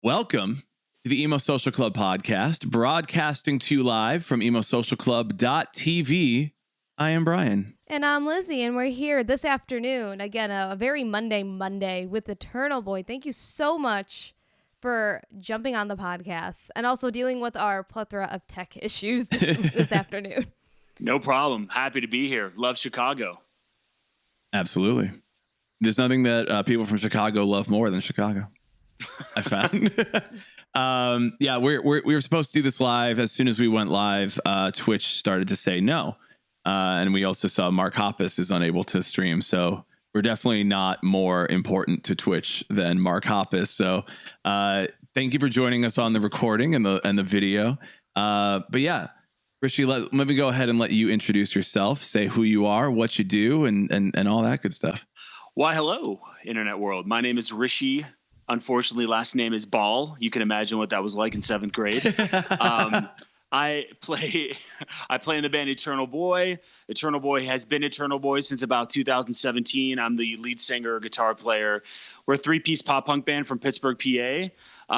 Welcome to the Emo Social Club podcast, broadcasting to you live from emosocialclub.tv. I am Brian. And I'm Lizzie, and we're here this afternoon. Again, a very Monday with Eternal Boy. Thank you so much for jumping on the podcast and also dealing with our plethora of tech issues this afternoon. No problem. Happy to be here. Love Chicago. Absolutely. There's nothing that people from Chicago love more than Chicago, I found. We were supposed to do this live. As soon as we went live, Twitch started to say no. And we also saw Mark Hoppus is unable to stream. So we're definitely not more important to Twitch than Mark Hoppus. So thank you for joining us on the recording and the video. But yeah, Rishi, let me go ahead and let you introduce yourself, say who you are, what you do, and all that good stuff. Why, hello, internet world. My name is Rishi. Unfortunately, last name is Ball. You can imagine what that was like in 7th grade. I play in the band Eternal Boy. Eternal Boy has been Eternal Boy since about 2017. I'm the lead singer, guitar player. We're a 3-piece pop punk band from Pittsburgh, PA.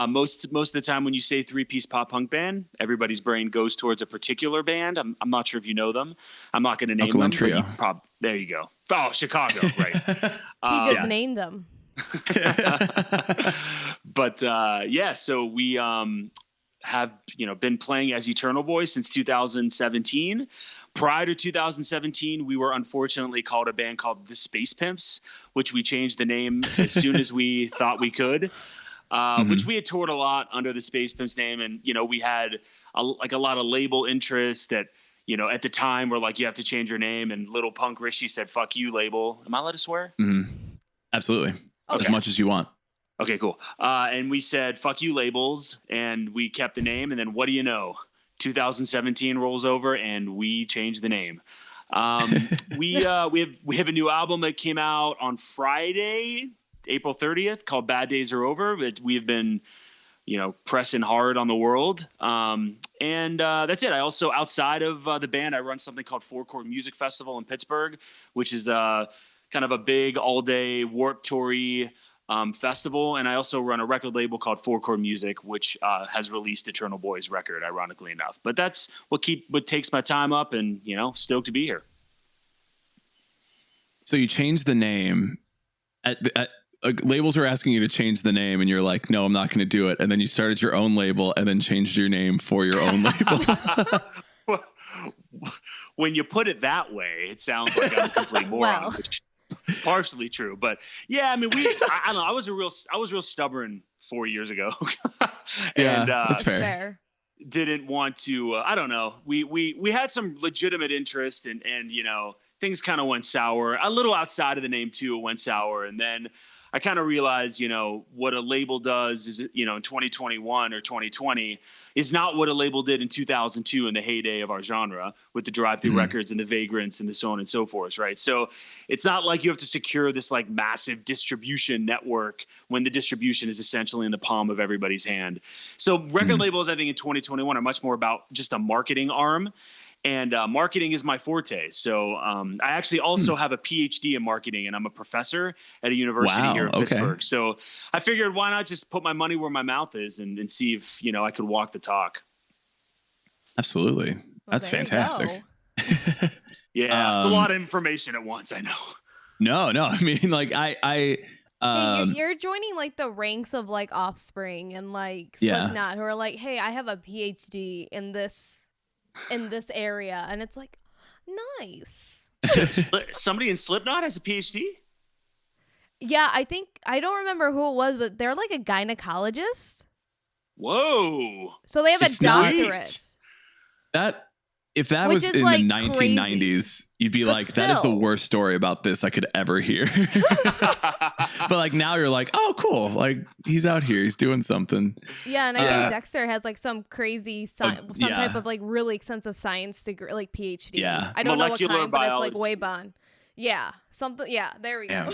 Most of the time when you say 3-piece pop punk band, everybody's brain goes towards a particular band. I'm not sure if you know them. I'm not going to name Uncle them. Trio. There you go. Oh, Chicago, right. He just named them. But so we have been playing as Eternal Boy since 2017. Prior to 2017, we were unfortunately called a band called The Space Pimps, which we changed the name as soon as we thought we could. Which we had toured a lot under the Space Pimps name, and we had a lot of label interest that at the time we're like, you have to change your name, and Little Punk Rishi said, "Fuck you, label." Am I allowed to swear? Mm-hmm. Absolutely. Okay. As much as you want. Okay, cool. And we said, "Fuck you, labels," and we kept the name. And then what do you know? 2017 rolls over, and we changed the name. We have a new album that came out on Friday, April 30th, called "Bad Days Are Over." We have been, pressing hard on the world. And that's it. I also, outside of the band, I run something called Four Chord Music Festival in Pittsburgh, which is kind of a big all-day Warped Tour festival. And I also run a record label called Four Chord Music, which has released Eternal Boy's record, ironically enough. But that's what takes my time up, and stoked to be here. So you changed the name. Labels are asking you to change the name, and you're like, "No, I'm not going to do it." And then you started your own label, and then changed your name for your own label. When you put it that way, it sounds like I'm a complete moron, which is partially true. But yeah, I mean, I don't know. I was real stubborn 4 years ago. And that's fair. Didn't want to. I don't know. We had some legitimate interest, and things kind of went sour. A little outside of the name too, it went sour, and then I kind of realized, what a label does is, in 2021 or 2020 is not what a label did in 2002 in the heyday of our genre with the Drive-Thru Records and the Vagrants and the so on and so forth, right? So it's not like you have to secure this like massive distribution network when the distribution is essentially in the palm of everybody's hand. So record labels, I think, in 2021 are much more about just a marketing arm. And marketing is my forte. So I actually also have a PhD in marketing, and I'm a professor at a university here in Pittsburgh. So I figured, why not just put my money where my mouth is and see if, I could walk the talk. Absolutely. That's fantastic. Yeah, it's a lot of information at once, I know. No. I mean, like, hey, you're joining like the ranks of like Offspring and like Slipknot, who are like, "Hey, I have a PhD in this area," and it's like, nice. Somebody in Slipknot has a PhD? Yeah, I don't remember who it was, but they're like a gynecologist. Whoa. So they have a doctorate. If that Which was is in like the 1990s, crazy. You'd be like, that is the worst story about this I could ever hear. But like now you're like, oh, cool. Like he's out here. He's doing something. Yeah. And I think Dexter has like some crazy, type of like really extensive science degree, like PhD. Yeah. I don't know what kind, biology. but it's like way beyond. Yeah. Something. Yeah. There we go.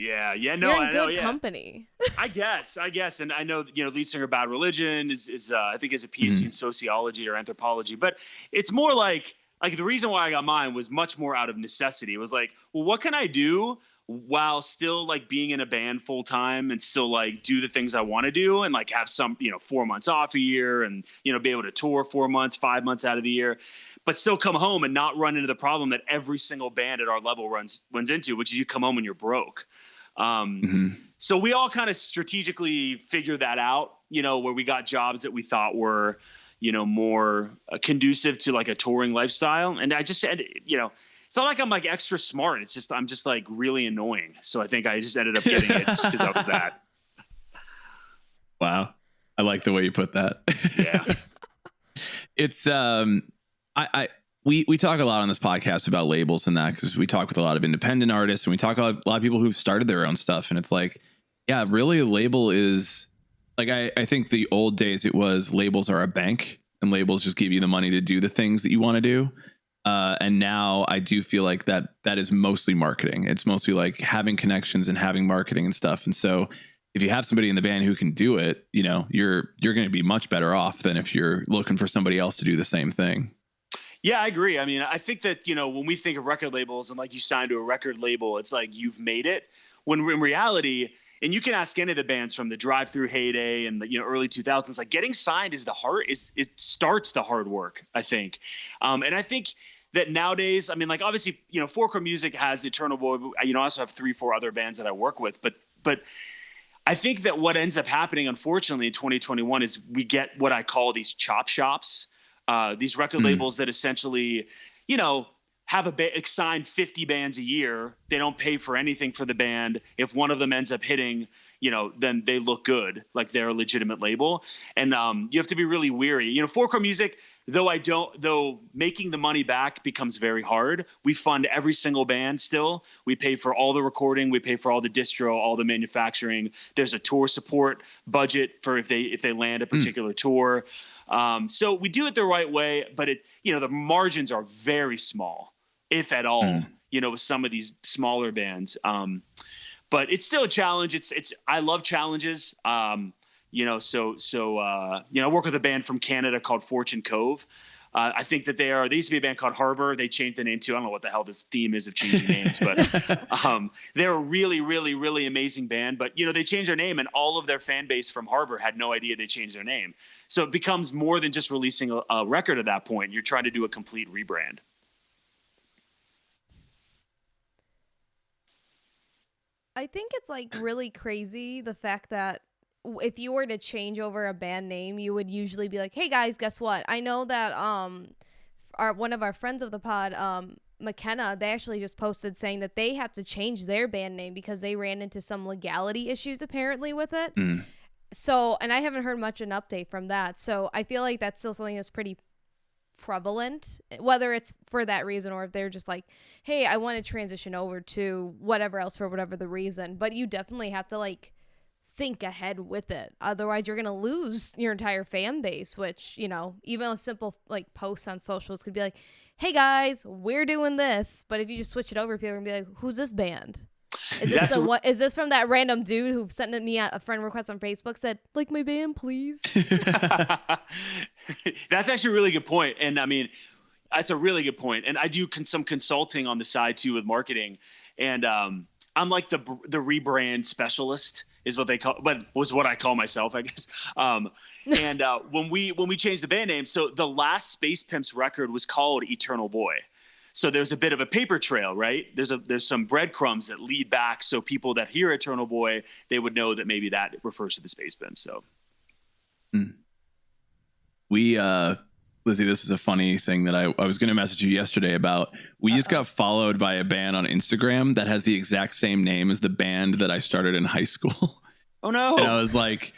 Yeah, no, you're in I know, good company. I guess, and I know lead singer Bad Religion is I think has a PhD in sociology or anthropology, but it's more like the reason why I got mine was much more out of necessity. It was like, well, what can I do while still like being in a band full time and still like do the things I want to do and like have some, 4 months off a year and, be able to tour 4 months, 5 months out of the year, but still come home and not run into the problem that every single band at our level runs into, which is you come home and you're broke. So we all kind of strategically figured that out, where we got jobs that we thought were, more conducive to like a touring lifestyle. And I just said, it's not like I'm like extra smart. It's just, I'm just like really annoying. So I think I just ended up getting it just because I was that. Wow. I like the way you put that. Yeah. It's, we talk a lot on this podcast about labels and that, because we talk with a lot of independent artists and we talk a lot of people who've started their own stuff. And it's like, yeah, really a label is like, I think the old days it was labels are a bank and labels just give you the money to do the things that you want to do. And now I do feel like that is mostly marketing. It's mostly like having connections and having marketing and stuff. And so if you have somebody in the band who can do it, you're going to be much better off than if you're looking for somebody else to do the same thing. Yeah, I agree. I mean, I think that, when we think of record labels and like you sign to a record label, it's like you've made it, when in reality, and you can ask any of the bands from the Drive-Thru heyday and the early 2000s, like getting signed is it starts the hard work, I think. And I think that nowadays, I mean, like obviously, Four Chord Music has Eternal Boy. I also have 3-4 other bands that I work with, but I think that what ends up happening, unfortunately, in 2021 is we get what I call these chop shops, these record labels that essentially, have sign 50 bands a year. They don't pay for anything for the band. If one of them ends up hitting, then they look good, like they're a legitimate label. And you have to be really weary. Four Chord Music, though making the money back becomes very hard. We fund every single band still. We pay for all the recording. We pay for all the distro, all the manufacturing. There's a tour support budget for if they land a particular tour. So we do it the right way, but the margins are very small, if at all, with some of these smaller bands. But it's still a challenge. I love challenges. I work with a band from Canada called Fortune Cove. I think that they used to be a band called Harbor. They changed the name too. I don't know what the hell this theme is of changing names, but they're a really, really, really amazing band. But, they changed their name and all of their fan base from Harbor had no idea they changed their name. So it becomes more than just releasing a record at that point. You're trying to do a complete rebrand. I think it's like really crazy the fact that if you were to change over a band name, you would usually be like, "Hey guys, guess what? I know that one of our friends of the pod, McKenna, they actually just posted saying that they have to change their band name because they ran into some legality issues apparently with it." So, and I haven't heard much an update from that. So I feel like that's still something that's pretty prevalent, whether it's for that reason or if they're just like, hey, I want to transition over to whatever else for whatever the reason. But you definitely have to like think ahead with it. Otherwise, you're going to lose your entire fan base, which, even a simple like post on socials could be like, hey guys, we're doing this. But if you just switch it over, people are going to be like, who's this band? Is this is this from that random dude who sent me a friend request on Facebook, said, like my band, please? That's actually a really good point. And I mean, that's a really good point. And I do some consulting on the side too with marketing. And I'm like the rebrand specialist is what they call, but was what I call myself, I guess. And when we changed the band name, so the last Space Pimps record was called Eternal Boy. So there's a bit of a paper trail, right? There's some breadcrumbs that lead back, so people that hear Eternal Boy, they would know that maybe that refers to the Space Pimps. So, we, Lizzie, this is a funny thing that I was going to message you yesterday about. We just got followed by a band on Instagram that has the exact same name as the band that I started in high school. Oh no! And I was like,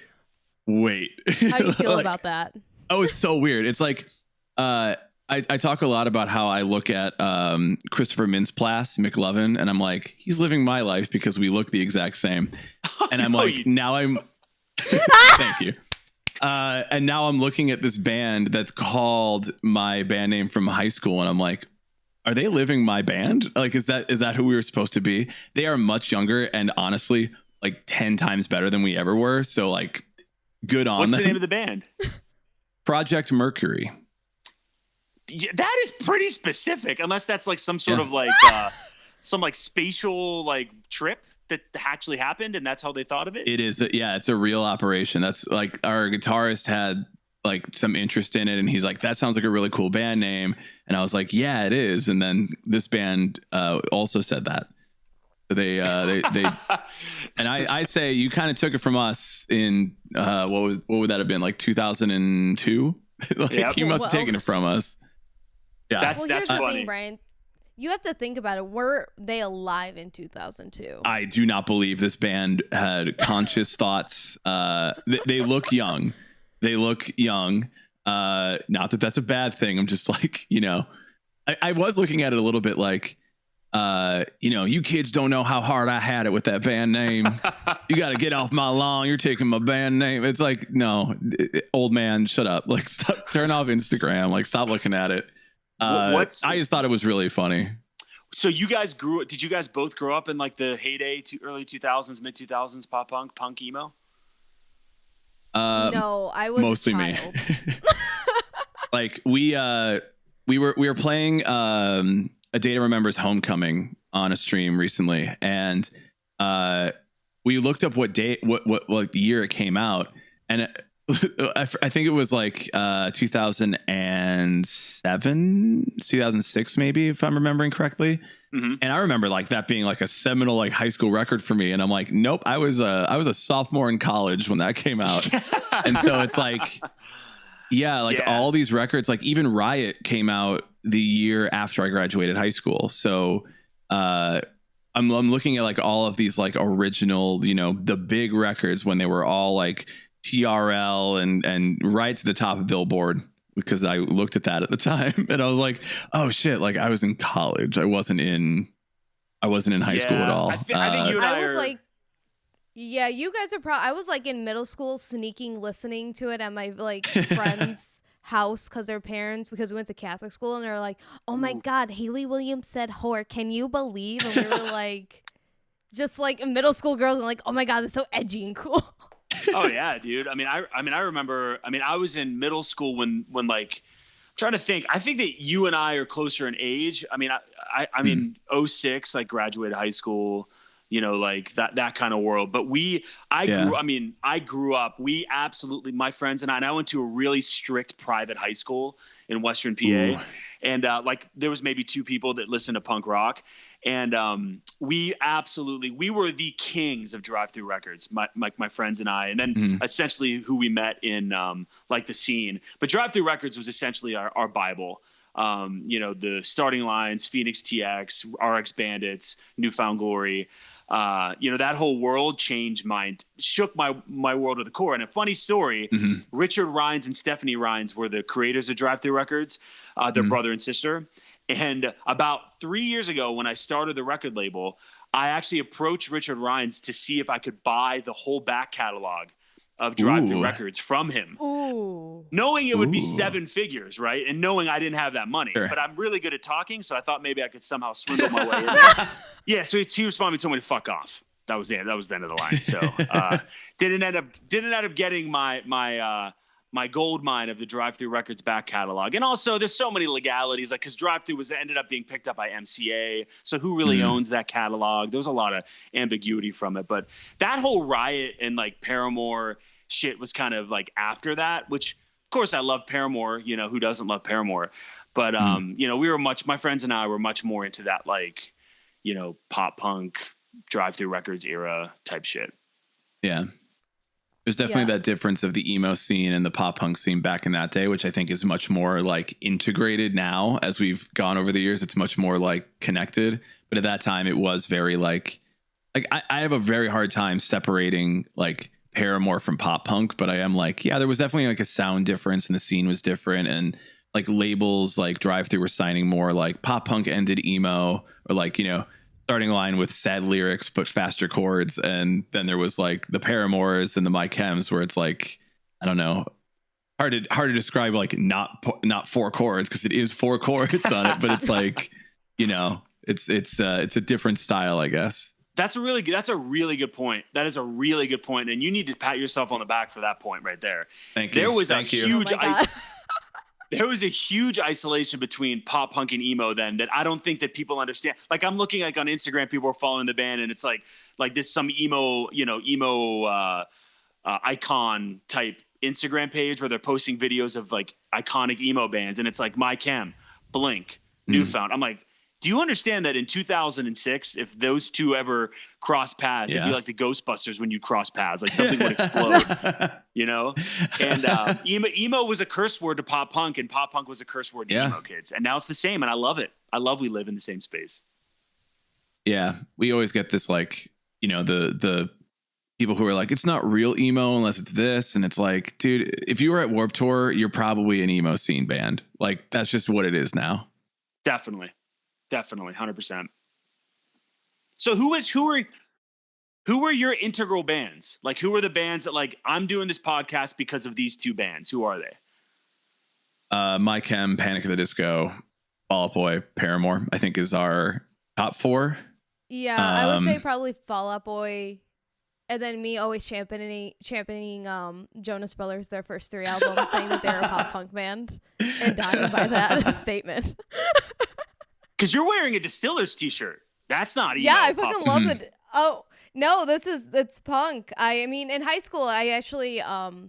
wait, how do you feel about that? Oh, it's so weird. It's like, I talk a lot about how I look at Christopher Mintz-Plasse, McLovin, and I'm like, he's living my life because we look the exact same. And I'm like, now I'm... Thank you. And now I'm looking at this band that's called my band name from high school, and I'm like, are they living my band? Like, is that who we were supposed to be? They are much younger and honestly, like 10 times better than we ever were. So like, good on them. What's the name of the band? Project Mercury. Yeah, that is pretty specific, unless that's like some sort of like some like spatial like trip that actually happened, and that's how they thought of it? It is. Yeah, it's a real operation. That's like our guitarist had like some interest in it, and he's like, that sounds like a really cool band name. And I was like, yeah, it is. And then this band also said that. They and I say you kind of took it from us in what would that have been, like 2002? Like, yep. You must have taken it from us. Yeah, that's funny. Thing, Brian. You have to think about it. Were they alive in 2002? I do not believe this band had conscious thoughts. They look young. They look young. Not that that's a bad thing. I'm just like, I was looking at it a little bit like, you kids don't know how hard I had it with that band name. You got to get off my lawn. You're taking my band name. It's like, no, old man, shut up. Like, stop, turn off Instagram. Like, stop looking at it. I just thought it was really funny. So did you guys both grow up in like the heyday to early 2000s, mid 2000s, pop punk emo? No, I was mostly me. Like we were playing A Day to Remember's Homecoming on a stream recently, and we looked up what like the year it came out, and I think it was like 2007, 2006 maybe, if I'm remembering correctly. Mm-hmm. And I remember like that being like a seminal like high school record for me, and I'm like, nope, I was a sophomore in college when that came out. And so it's like, all these records, like even Riot came out the year after I graduated high school. So I'm looking at like all of these like original, the big records when they were all like TRL and right to the top of Billboard, because I looked at that at the time and I was like, oh shit, like I was in college. I wasn't in high school at all. I think you and I was like, yeah, you guys are I was like in middle school sneaking listening to it at my like friend's house because we went to Catholic school, and they're like, oh my God, Haley Williams said whore. Can you believe? And we were like, just like middle school girls, and like, oh my God, it's so edgy and cool. Oh yeah, dude. I remember. I was in middle school when like, I'm trying to think. I think that you and I are closer in age. I mean, 06, like graduated high school. Like that kind of world. But I grew up. We absolutely, my friends and I went to a really strict private high school in Western PA. Ooh. And like there was maybe 2 people that listened to punk rock. And we were the kings of Drive-Thru Records, my friends and I. And then essentially who we met in like the scene. But Drive-Thru Records was essentially our Bible. The starting lines, Phoenix TX, RX Bandits, Newfound Glory. That whole world shook my world to the core. And a funny story, Richard Rhines and Stephanie Rhines were the creators of Drive-Thru Records, their brother and sister. And about 3 years ago, when I started the record label, I actually approached Richard Rhines to see if I could buy the whole back catalog of Drive-Thru Records from him. Ooh. Knowing it would be 7 figures, right? And knowing I didn't have that money. Sure. But I'm really good at talking, so I thought maybe I could somehow swindle my way in. Yeah, so he responded and told me to fuck off. That was the end of the line. So didn't end up getting my gold mine of the Drive-Thru Records back catalog. And also there's so many legalities, like because Drive-Thru ended up being picked up by MCA. So who really owns that catalog? There was a lot of ambiguity from it. But that whole Riot and like Paramore shit was kind of like after that, which of course I love Paramore, who doesn't love Paramore? But my friends and I were much more into that like, pop punk, Drive-Thru Records era type shit. Yeah. There's definitely that difference of the emo scene and the pop punk scene back in that day, which I think is much more like integrated now. As we've gone over the years, it's much more like connected. But at that time, it was very like I have a very hard time separating like Paramore from pop punk. But I am like, yeah, there was definitely like a sound difference and the scene was different. And like labels like Drive-Thru were signing more like pop punk ended emo, or like, starting line with sad lyrics but faster chords. And then there was like the Paramores and the My Chems, where it's like, I don't know, hard to describe like not 4 chords, because it is 4 chords on it, but it's like, it's a different style, I guess. That's a really good point. That is a really good point, and you need to pat yourself on the back for that point right there. Thank you. There was a huge there was a huge isolation between pop punk and emo then that I don't think that people understand. Like I'm looking like on Instagram, people are following the band and it's like this, some emo, icon type Instagram page where they're posting videos of like iconic emo bands. And it's like My Chem, Blink, Newfound. I'm like, do you understand that in 2006, if those two ever cross paths, it'd be like the Ghostbusters when you cross paths, like something would explode, you know? And emo was a curse word to pop punk, and pop punk was a curse word to emo kids. And now it's the same, and I love it. I love we live in the same space. Yeah, we always get this like, you know, the people who are like, it's not real emo unless it's this. And it's like, dude, if you were at Warped Tour, you're probably an emo scene band. Like, that's just what it is now. Definitely, 100%. So who were your integral bands? Like, who are the bands that like, I'm doing this podcast because of these two bands? Who are they? My Chem, Panic at the Disco, Fall Out Boy, Paramore, I think is our top 4. Yeah, I would say probably Fall Out Boy, and then me always championing Jonas Brothers, their first 3 albums, saying that they're a pop punk band, and dying by that statement. Because you're wearing a Distillers t-shirt. That's not emo. Yeah, I fucking love it. Oh no, it's punk. I mean, in high school, I actually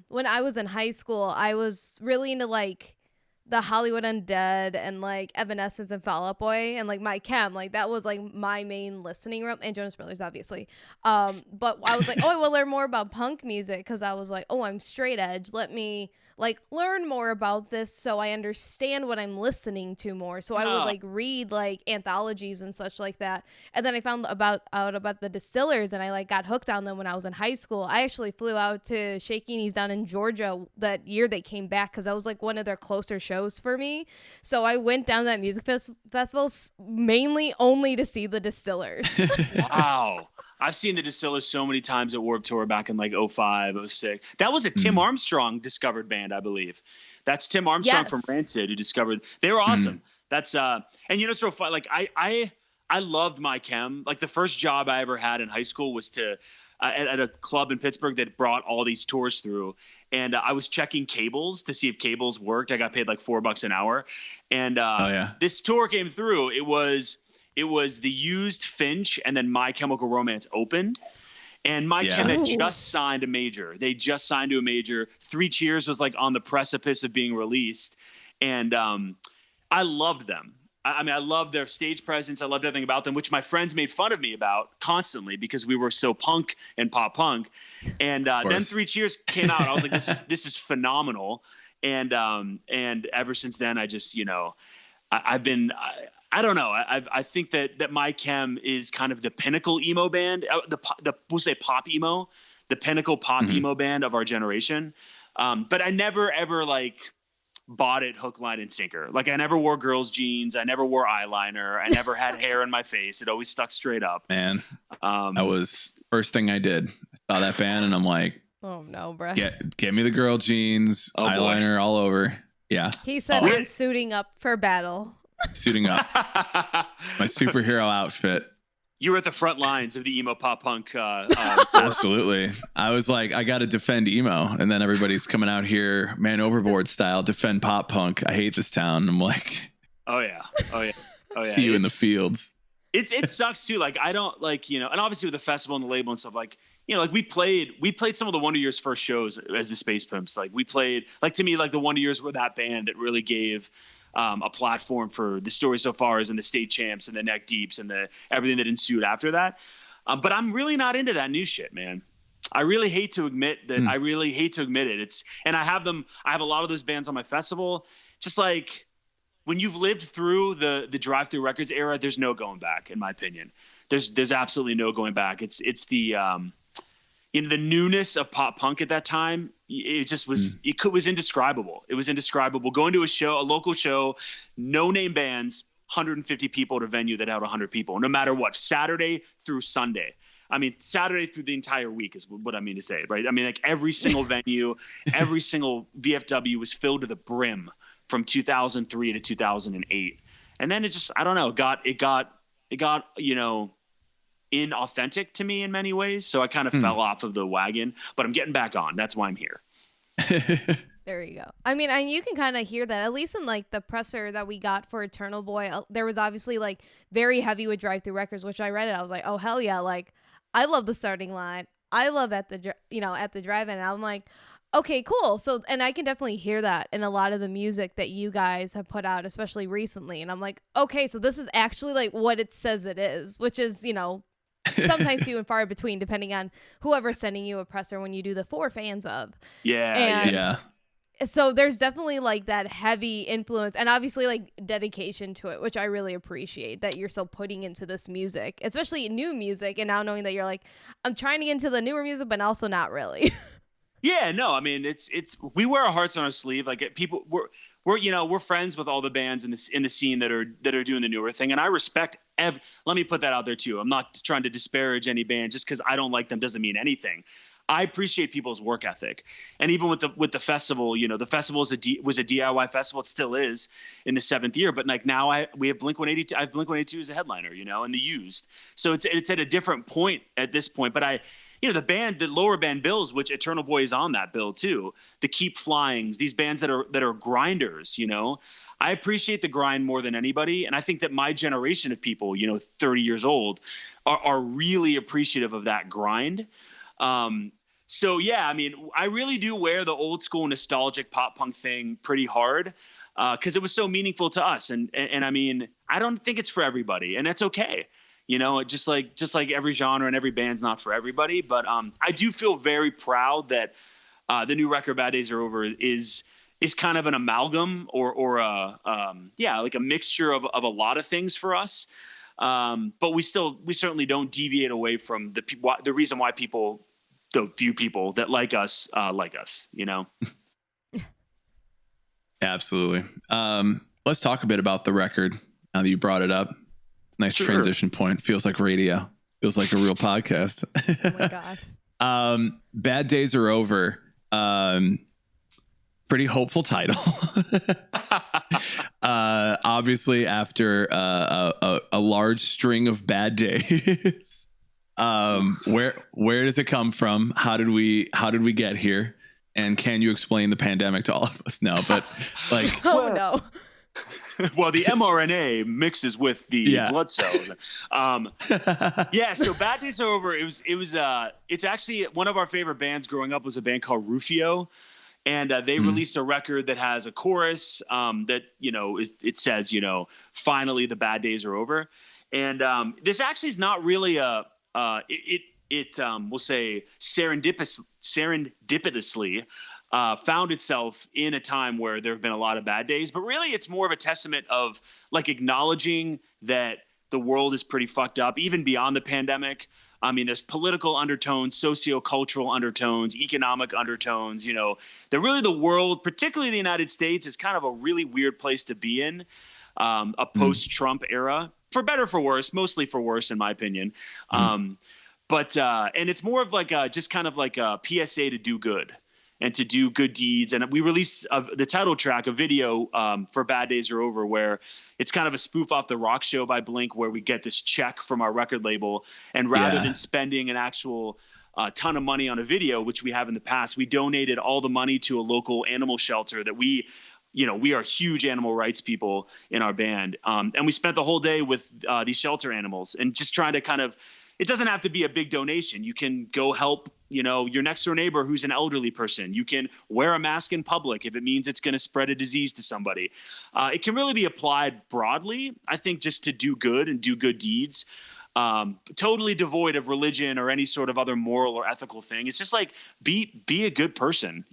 when I was in high school, I was really into like the Hollywood Undead and like Evanescence and Fall Out Boy and like My Chem. Like that was like my main listening room, and Jonas Brothers obviously. But I was like, oh, I will learn more about punk music because I was like, oh, I'm straight edge. Let me like learn more about this so I understand what I'm listening to more. So I would like read like anthologies and such like that. And then I found out about the Distillers, and I like got hooked on them when I was in high school. I actually flew out to Shaky Knees down in Georgia that year they came back because that was like one of their closer shows for me. So I went down that music festival mainly only to see the Distillers. Wow. I've seen the Distillers so many times at Warped Tour back in like 05, 06. That was a Tim Armstrong discovered band, I believe. That's Tim Armstrong from Rancid who discovered. They were awesome. That's and you know, it's so fun. Like I loved My Chem. Like the first job I ever had in high school was to at a club in Pittsburgh that brought all these tours through, and I was checking cables to see if cables worked. I got paid like $4 an hour, and this tour came through. It was the Used, Finch, and then My Chemical Romance opened. And My Chem had just signed a major. They just signed to a major. 3 Cheers was like on the precipice of being released. And I loved them. I mean, I loved their stage presence. I loved everything about them, which my friends made fun of me about constantly because we were so punk and pop punk. And then 3 Cheers came out. I was like, this is phenomenal. And ever since then, I just, you know, I've been... I don't know. I think that My Chem is kind of the pinnacle emo band, we'll say pop emo, the pinnacle pop emo band of our generation. But I never ever like bought it hook, line, and sinker. Like I never wore girls' jeans. I never wore eyeliner. I never had hair in my face. It always stuck straight up. Man, that was first thing I did. I saw that band and I'm like, oh no, bro. Get me the girl jeans, eyeliner all over. Yeah. He said I'm suiting up for battle. Suiting up. My superhero outfit. You were at the front lines of the emo pop punk. Absolutely. I was like, I got to defend emo. And then everybody's coming out here, man overboard style, defend pop punk. I hate this town. I'm like, oh yeah. See you in the fields. It sucks too. Like, I don't like, you know, and obviously with the festival and the label and stuff, like, you know, like we played some of the Wonder Years first shows as the Space Pimps. Like we played, like to me, like the Wonder Years were that band that really gave a platform for the Story So Fars and the State Champs and the Neck Deeps and the everything that ensued after that. But I'm really not into that new shit, man. I really hate to admit that. I really hate to admit it. And I have a lot of those bands on my festival. Just like when you've lived through the Drive-Thru Records era, there's no going back, in my opinion. There's absolutely no going back. It's the you know, the newness of pop punk at that time, it just was, it was indescribable. It was indescribable. Going to a local show, no name bands, 150 people at a venue that had 100 people, no matter what, Saturday through Sunday. I mean, Saturday through the entire week is what I mean to say, right? I mean, like every single venue, every single VFW was filled to the brim from 2003 to 2008. And then it just, I don't know, it got, you know, inauthentic to me in many ways. So I kind of fell off of the wagon, but I'm getting back on. That's why I'm here. There you go. I mean, you can kind of hear that, at least in like the presser that we got for Eternal Boy. There was obviously like very heavy with Drive-Thru Records, which I read it. I was like, oh, hell yeah. Like, I love the starting line. I love at the drive-in. And I'm like, okay, cool. So, and I can definitely hear that in a lot of the music that you guys have put out, especially recently. And I'm like, okay, so this is actually like what it says it is, which is, sometimes few and far between, depending on whoever's sending you a presser when you do the For Fans Of. Yeah. So there's definitely like that heavy influence and obviously like dedication to it, which I really appreciate that you're still putting into this music, especially new music. And now knowing that you're like, I'm trying to get into the newer music, but also not really. Yeah, no, I mean, it's we wear our hearts on our sleeve. Like people, we're friends with all the bands in the scene that are doing the newer thing, and I respect. Let me put that out there too. I'm not trying to disparage any band just because I don't like them doesn't mean anything. I appreciate people's work ethic, and even with the festival, the festival was a DIY festival. It still is in the 7th year, but like now we have Blink-182. I have Blink-182 as a headliner, and the Used. So it's at a different point at this point. But the lower band bills, which Eternal Boy is on that bill too. The Keep Flyings, these bands that are grinders. I appreciate the grind more than anybody, and I think that my generation of people, 30 years old, are really appreciative of that grind. So yeah, I mean, I really do wear the old school nostalgic pop punk thing pretty hard because it was so meaningful to us. And I mean, I don't think it's for everybody, and that's okay. Just like every genre and every band's not for everybody. But I do feel very proud that the new record "Bad Days Are Over" is kind of an amalgam or like a mixture of a lot of things for us. But we certainly don't deviate away from the reason why the few people that like us. Absolutely. Let's talk a bit about the record now that you brought it up. Nice Sure. Transition point. Feels like radio. Feels like a real podcast. Oh my gosh. Bad Days Are Over. Pretty hopeful title. Obviously after a large string of bad days. Where does it come from? How did we get here? And can you explain the pandemic to all of us? No, but like, Oh no. Well, the mRNA mixes with the blood cells. So Bad Days Are Over. It's actually one of our favorite bands growing up was a band called Rufio. And they released a record that has a chorus that, it says, finally the bad days are over. And this actually is not really we'll say serendipitously found itself in a time where there have been a lot of bad days. But really, it's more of a testament of like acknowledging that the world is pretty fucked up, even beyond the pandemic. I mean, there's political undertones, socio-cultural undertones, economic undertones, that really the world, particularly the United States, is kind of a really weird place to be in, a post-Trump era, for better, for worse, mostly for worse, in my opinion. And it's more of like just kind of like a PSA to do good and to do good deeds. And we released the title track, a video for Bad Days Are Over, where it's kind of a spoof off the rock show by Blink, where we get this check from our record label. And rather than spending an actual ton of money on a video, which we have in the past, we donated all the money to a local animal shelter that we are huge animal rights people in our band. And we spent the whole day with these shelter animals and just trying to kind of, it doesn't have to be a big donation. You can go help, your next door neighbor who's an elderly person. You can wear a mask in public if it means it's going to spread a disease to somebody. It can really be applied broadly, I think, just to do good and do good deeds. Totally devoid of religion or any sort of other moral or ethical thing. It's just like be a good person,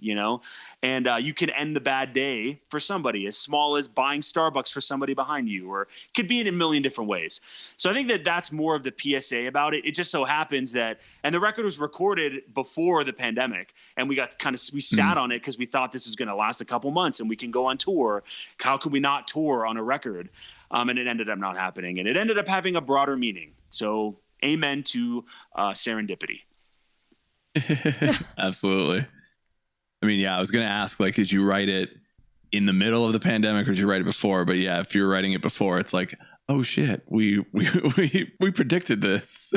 and you can end the bad day for somebody, as small as buying Starbucks for somebody behind you, or it could be in a million different ways. So I think that that's more of the PSA about it. It just so happens that, and the record was recorded before the pandemic, and we sat on it because we thought this was going to last a couple months and we can go on tour. How could we not tour on a record? And it ended up not happening, and it ended up having a broader meaning. So amen to serendipity. Absolutely. I mean, I was going to ask, like, did you write it in the middle of the pandemic or did you write it before? But yeah, if you're writing it before, it's like, oh shit, we predicted this.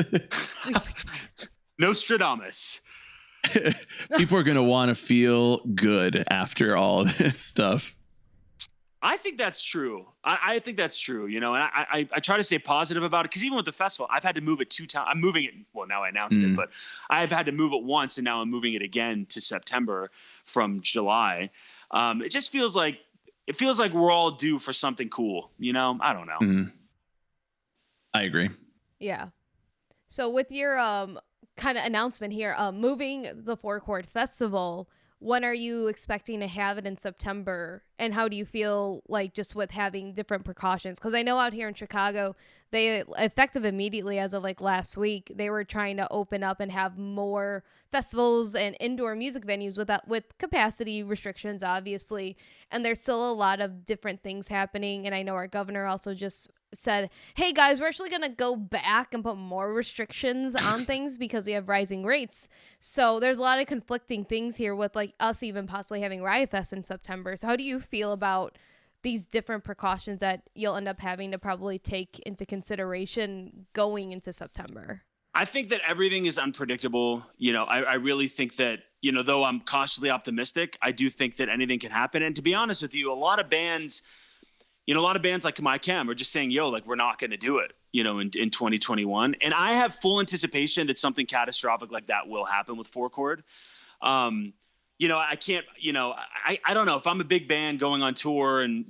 Nostradamus. People are going to want to feel good after all this stuff. I think that's true. I think that's true, and I try to stay positive about it, because even with the festival, I've had to move it 2 times. I'm moving it. Well, now I announced it, but I've had to move it once, and now I'm moving it again to September from July. It just feels like we're all due for something cool. I don't know. Mm-hmm. I agree. Yeah. So with your kind of announcement here, moving the Four Chord Festival, when are you expecting to have it in September? And how do you feel like just with having different precautions? Because I know out here in Chicago, they effective immediately as of like last week, they were trying to open up and have more festivals and indoor music venues with capacity restrictions, obviously. And there's still a lot of different things happening. And I know our governor also just said, hey guys, we're actually going to go back and put more restrictions on things because we have rising rates. So there's a lot of conflicting things here with like us even possibly having Riot Fest in September. So how do you feel about these different precautions that you'll end up having to probably take into consideration going into September? I think that everything is unpredictable. I really think that, though I'm cautiously optimistic, I do think that anything can happen. And to be honest with you, a lot of bands like My Chem are just saying, yo, like, we're not going to do it, in 2021. And I have full anticipation that something catastrophic like that will happen with Four Chord. I can't, I don't know if I'm a big band going on tour and,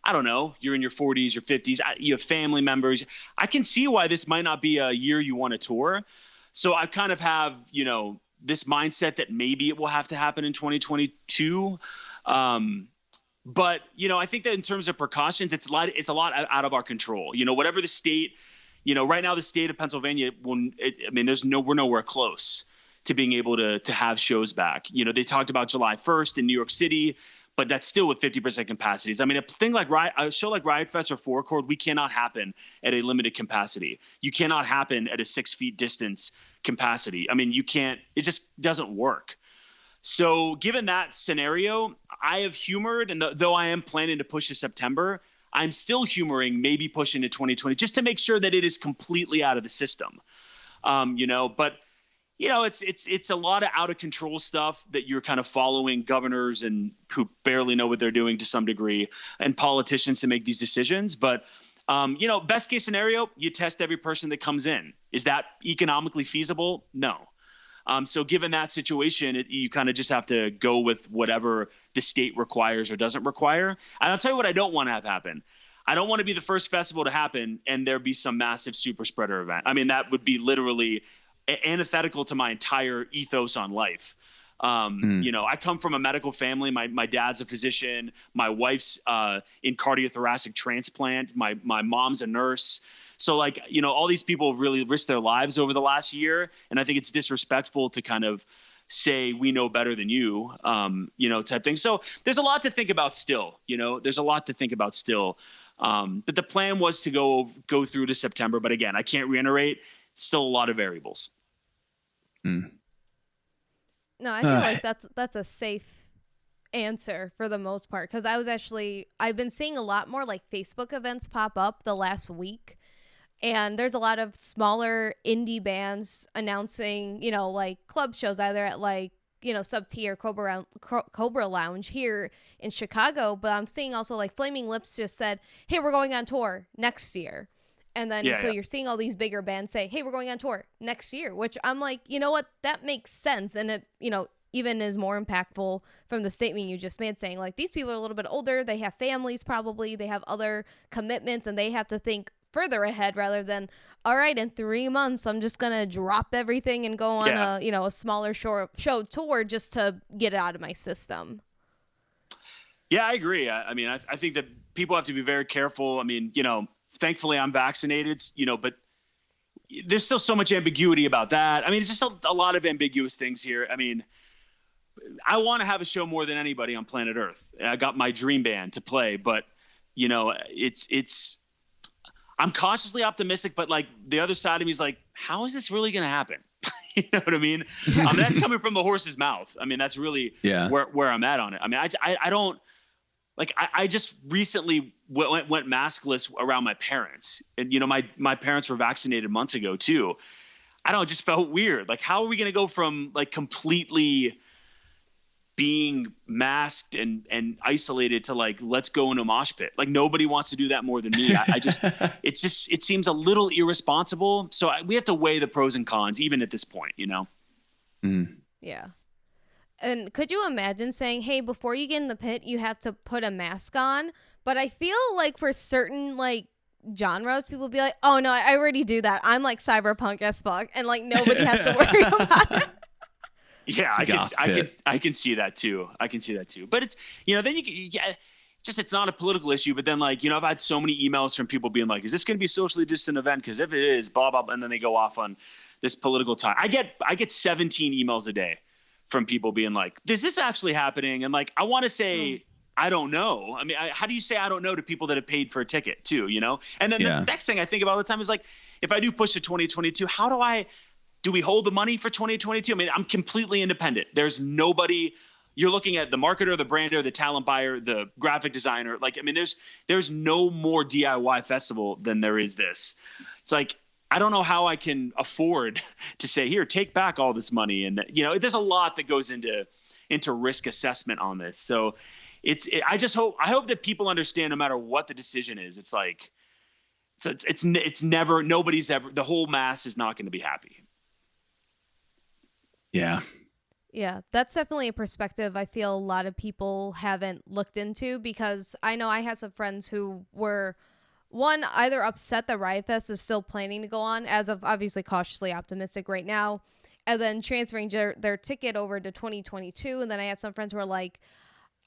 I don't know, you're in your 40s, your 50s, you have family members. I can see why this might not be a year you want to tour. So I kind of have, this mindset that maybe it will have to happen in 2022. But, I think that in terms of precautions, it's a lot out of our control. Whatever the state, right now the state of Pennsylvania, we're nowhere close to being able to have shows back. They talked about July 1st in New York City, but that's still with 50% capacities. I mean, a show like Riot Fest or Four Chord, we cannot happen at a limited capacity. You cannot happen at a 6 feet distance capacity. I mean, you can't, it just doesn't work. So given that scenario, I have humored, and though I am planning to push to September, I'm still humoring maybe pushing to 2020 just to make sure that it is completely out of the system. But it's a lot of out of control stuff that you're kind of following governors and who barely know what they're doing to some degree, and politicians to make these decisions. But best case scenario, you test every person that comes in. Is that economically feasible? No. So given that situation, you kind of just have to go with whatever the state requires or doesn't require. And I'll tell you what I don't want to have happen. I don't want to be the first festival to happen and there be some massive super spreader event. I mean, that would be literally antithetical to my entire ethos on life. I come from a medical family. My dad's a physician. My wife's in cardiothoracic transplant. My mom's a nurse. So all these people really risked their lives over the last year. And I think it's disrespectful to kind of say, we know better than you, type thing. So there's a lot to think about still, but the plan was to go through to September. But again, I can't reiterate, still a lot of variables. No, I feel like that's a safe answer for the most part. Cause I've been seeing a lot more like Facebook events pop up the last week. And there's a lot of smaller indie bands announcing, like club shows either at Sub-T or Cobra Lounge here in Chicago. But I'm seeing also like Flaming Lips just said, hey, we're going on tour next year. And then you're seeing all these bigger bands say, hey, we're going on tour next year, which I'm like, you know what? That makes sense. And it, even is more impactful from the statement you just made, saying like these people are a little bit older. They have families, probably. They have other commitments and they have to think further ahead rather than, all right, in 3 months, I'm just going to drop everything and go on a smaller show tour just to get it out of my system. Yeah, I agree. I think that people have to be very careful. I mean, thankfully I'm vaccinated, but there's still so much ambiguity about that. I mean, it's just a lot of ambiguous things here. I mean, I want to have a show more than anybody on planet Earth. I got my dream band to play, but I'm cautiously optimistic, but like the other side of me is like, how is this really going to happen? You know what I mean? That's coming from the horse's mouth. I mean, that's really where I'm at on it. I mean, I don't like, I just recently went maskless around my parents, and, my parents were vaccinated months ago too. I don't know, it just felt weird. Like, how are we going to go from like completely being masked and isolated to like, let's go in a mosh pit? Like, nobody wants to do that more than me. It seems a little irresponsible. So we have to weigh the pros and cons, even at this point, you know? Mm. Yeah. And could you imagine saying, hey, before you get in the pit, you have to put a mask on? But I feel like for certain like genres, people be like, oh no, I already do that. I'm like cyberpunk as fuck, and like nobody has to worry about it. Yeah, I can see that too. But it's, you know, then it's not a political issue. But then, like, you know, I've had so many emails from people being like, is this going to be a socially distant event? Because if it is, blah blah blah, and then they go off on this political time. I get 17 emails a day from people being like, is this actually happening? And like, I want to say, I don't know. I mean, how do you say I don't know to people that have paid for a ticket too, you know? And then the next thing I think about all the time is like, if I do push to 2022, do we hold the money for 2022? I mean, I'm completely independent. There's nobody. You're looking at the marketer, the brander, the talent buyer, the graphic designer. Like, I mean, there's no more DIY festival than there is this. It's like, I don't know how I can afford to say, here, take back all this money. And, you know, there's a lot that goes into risk assessment on this. So I hope that people understand, no matter what the decision is, it's like, it's never, nobody's ever, the whole mass is not going to be happy. Yeah. Yeah, that's definitely a perspective I feel a lot of people haven't looked into, because I know I had some friends who were, one, either upset that Riot Fest is still planning to go on, as of obviously cautiously optimistic right now, and then transferring their ticket over to 2022. And then I have some friends who are like,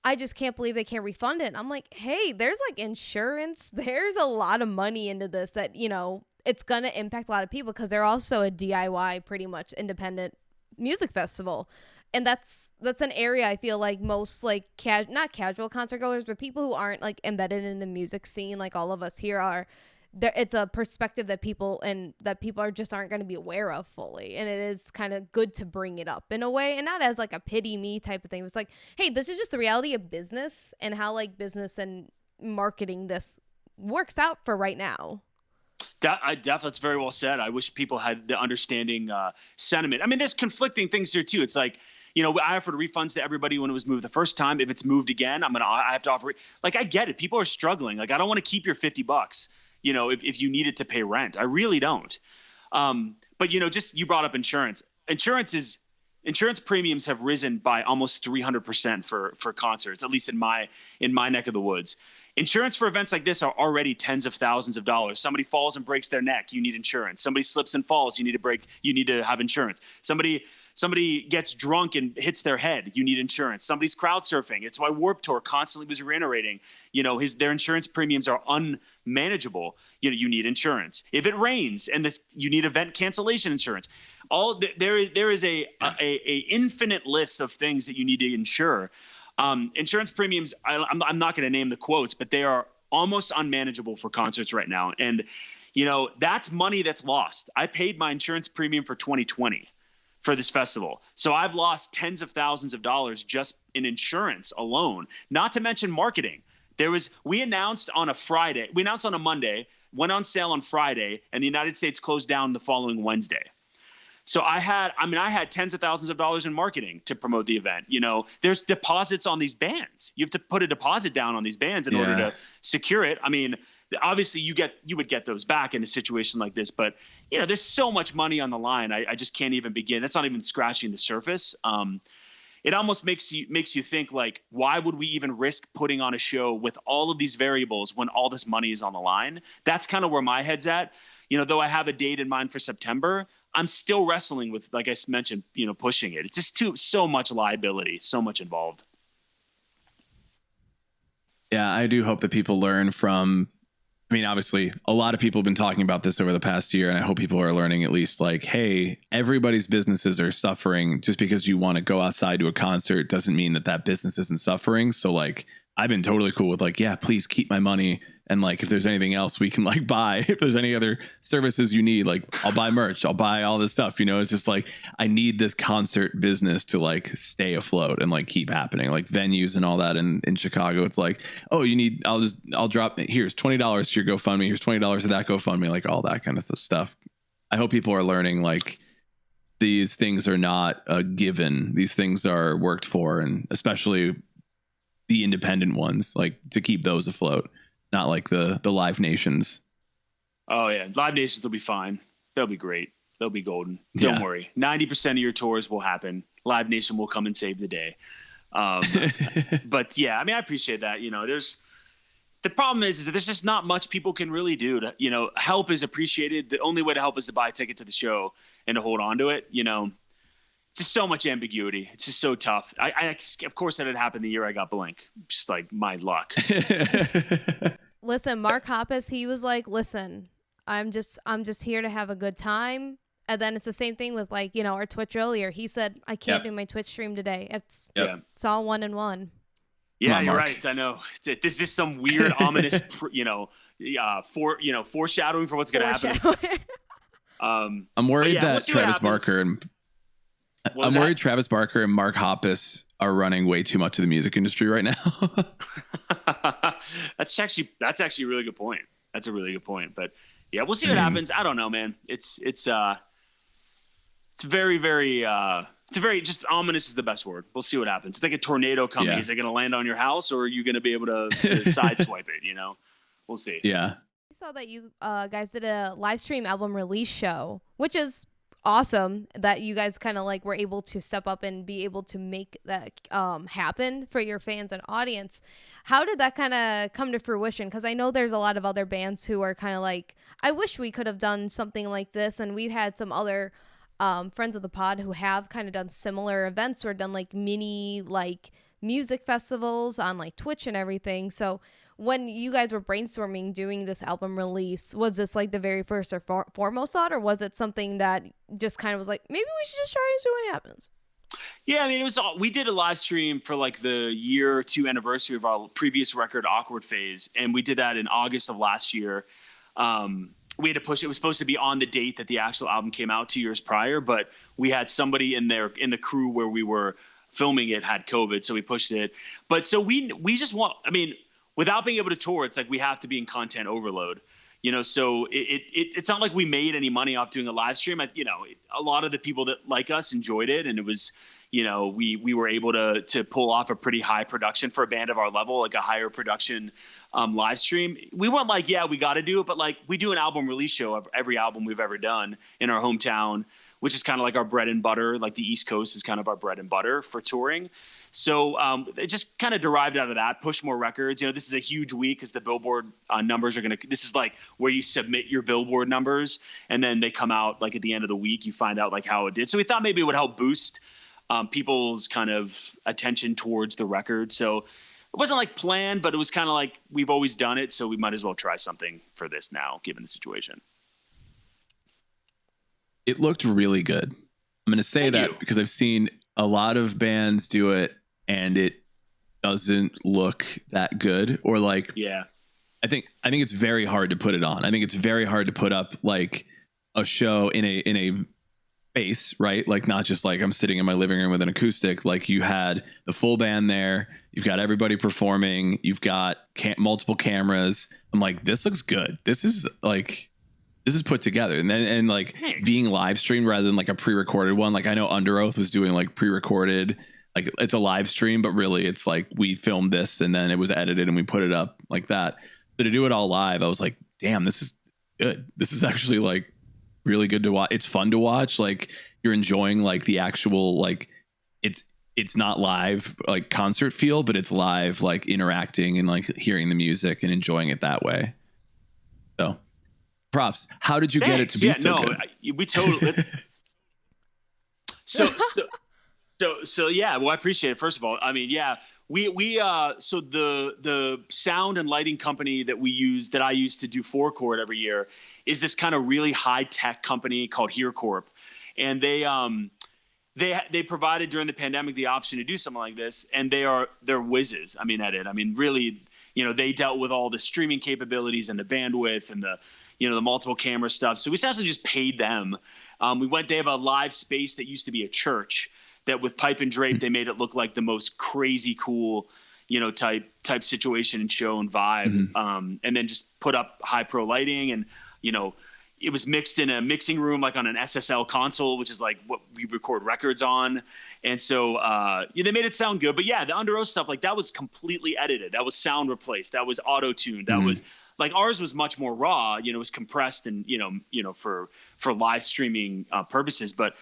I just can't believe they can't refund it. And I'm like, hey, there's like insurance. There's a lot of money into this that, you know, it's going to impact a lot of people, because they're also a DIY, pretty much independent music festival. And that's an area I feel like most like not casual concert goers, but people who aren't like embedded in the music scene like all of us here are, there. It's a perspective that people are just aren't going to be aware of fully, and it is kind of good to bring it up in a way, and not as like a pity me type of thing. It's like, hey, this is just the reality of business and how like business and marketing this works out for right now. That's very well said. I wish people had the understanding sentiment. I mean, there's conflicting things here too. It's like, you know, I offered refunds to everybody when it was moved the first time. If it's moved again, I have to offer it. Like, I get it. People are struggling. Like, I don't want to keep your $50, you know, if you needed to pay rent. I really don't. But, you know, just, you brought up insurance. Insurance premiums have risen by almost 300% for concerts, at least in my neck of the woods. Insurance for events like this are already tens of thousands of dollars. Somebody falls and breaks their neck, you need insurance. Somebody slips and falls, you need to have insurance. Somebody gets drunk and hits their head, you need insurance. Somebody's crowd surfing. It's why Warped Tour constantly was reiterating, you know, their insurance premiums are unmanageable. You know, you need insurance. If it rains and you need event cancellation insurance. There is a infinite list of things that you need to insure. Insurance premiums, I'm not going to name the quotes, but they are almost unmanageable for concerts right now. And, you know, that's money that's lost. I paid my insurance premium for 2020 for this festival. So I've lost tens of thousands of dollars just in insurance alone, not to mention marketing. We announced on a Monday, went on sale on Friday, and the United States closed down the following Wednesday. So I had tens of thousands of dollars in marketing to promote the event. You know, there's deposits on these bands. You have to put a deposit down on these bands in order to secure it. I mean, obviously you would get those back in a situation like this, but you know, there's so much money on the line. I just can't even begin. That's not even scratching the surface. It almost makes you think, like, why would we even risk putting on a show with all of these variables when all this money is on the line? That's kind of where my head's at. You know, though I have a date in mind for September, I'm still wrestling with, like I mentioned, you know, pushing it. It's just so much liability, so much involved. Yeah, I do hope that people learn from, I mean, obviously, a lot of people have been talking about this over the past year, and I hope people are learning at least, like, hey, everybody's businesses are suffering. Just because you want to go outside to a concert doesn't mean that business isn't suffering. So, like, I've been totally cool with, like, yeah, please keep my money. And like, if there's anything else we can like buy, if there's any other services you need, like I'll buy merch, I'll buy all this stuff, you know. It's just like, I need this concert business to like stay afloat and like keep happening, like venues and all that. In Chicago, it's like, oh, I'll drop, here's $20 to your GoFundMe, here's $20 to that GoFundMe, like all that kind of stuff. I hope people are learning, like, these things are not a given. These things are worked for, and especially the independent ones, like to keep those afloat, not like the Live Nations. Oh yeah, Live Nations will be fine. They'll be great. They'll be golden. Don't worry. 90% of your tours will happen. Live Nation will come and save the day. But yeah, I mean, I appreciate that. You know, the problem is that there's just not much people can really do to, you know, help is appreciated. The only way to help is to buy a ticket to the show and to hold on to it. You know, it's just so much ambiguity. It's just so tough. I of course that had happened the year I got Blink. Just like my luck. Listen, Mark Hoppus, he was like, listen, I'm just here to have a good time. And then it's the same thing with, like, you know, our Twitch earlier. He said, I can't do my Twitch stream today. It's all one and one. Yeah, you're right. I know. This is some weird, ominous, foreshadowing for what's going to happen. I'm worried that Travis Barker and Mark Hoppus are running way too much of the music industry right now. That's actually a really good point. That's a really good point. But yeah, we'll see what happens. I don't know, man. It's very, very, just ominous is the best word. We'll see what happens. It's like a tornado coming. Is it going to land on your house, or are you going to be able to sideswipe it? You know, we'll see. Yeah. I saw that you guys did a live stream album release show, which is awesome that you guys kind of like were able to step up and be able to make that happen for your fans and audience. How did that kind of come to fruition? Because I know there's a lot of other bands who are kind of like, I wish we could have done something like this. And we've had some other friends of the pod who have kind of done similar events or done like mini like music festivals on like Twitch and everything. So when you guys were brainstorming doing this album release, was this like the very first or foremost thought, or was it something that just kind of was like, maybe we should just try and see what happens? Yeah, I mean, we did a live stream for like the year or two anniversary of our previous record, Awkward Phase, and we did that in August of last year. We had to push it. It was supposed to be on the date that the actual album came out 2 years prior, but we had somebody in the crew where we were filming it had COVID, so we pushed it. But so we just want, I mean, without being able to tour, it's like we have to be in content overload, you know. So it's not like we made any money off doing a live stream. A lot of the people that like us enjoyed it, and it was, you know, we were able to pull off a pretty high production for a band of our level, like a higher production live stream. We weren't like, we got to do it, but like we do an album release show of every album we've ever done in our hometown, which is kind of like our bread and butter. Like the East Coast is kind of our bread and butter for touring. So it just kind of derived out of that, push more records. You know, this is a huge week because the Billboard numbers are this is like where you submit your Billboard numbers and then they come out like at the end of the week, you find out like how it did. So we thought maybe it would help boost people's kind of attention towards the record. So it wasn't like planned, but it was kind of like we've always done it. So we might as well try something for this now, given the situation. It looked really good. I'm going to say that because I've seen a lot of bands do it and it doesn't look that good, or like, I think it's very hard to put it on. I think it's very hard to put up like a show in a space, right? Like not just like I'm sitting in my living room with an acoustic. Like you had the full band there, you've got everybody performing, you've got multiple cameras. I'm like, this looks good. This is put together, and like being live streamed rather than like a pre-recorded one. Like I know Under Oath was doing like pre-recorded, like it's a live stream, but really it's like we filmed this and then it was edited and we put it up like that. So to do it all live, I was like, damn, this is good. This is actually like really good to watch. It's fun to watch. Like you're enjoying like the actual, like it's not live like concert feel, but it's live like interacting and like hearing the music and enjoying it that way. So props. How did you get it to be so good? We totally. So yeah. Well, I appreciate it. First of all, I mean, so the sound and lighting company that I use to do Four Chord every year is this kind of really high tech company called Here Corp, and they provided during the pandemic the option to do something like this, and they're whizzes. I mean, at it. I mean, really, you know, they dealt with all the streaming capabilities and the bandwidth and the multiple camera stuff. So we essentially just paid them. They have a live space that used to be a church that with pipe and drape, they made it look like the most crazy cool, you know, type situation and show and vibe. And then just put up high pro lighting and, you know, it was mixed in a mixing room, like on an SSL console, which is like what we record records on. And so they made it sound good. But yeah, the Under Oath stuff, like that was completely edited. That was sound replaced. That was auto-tuned. That was like ours was much more raw, it was compressed and, for live streaming purposes. But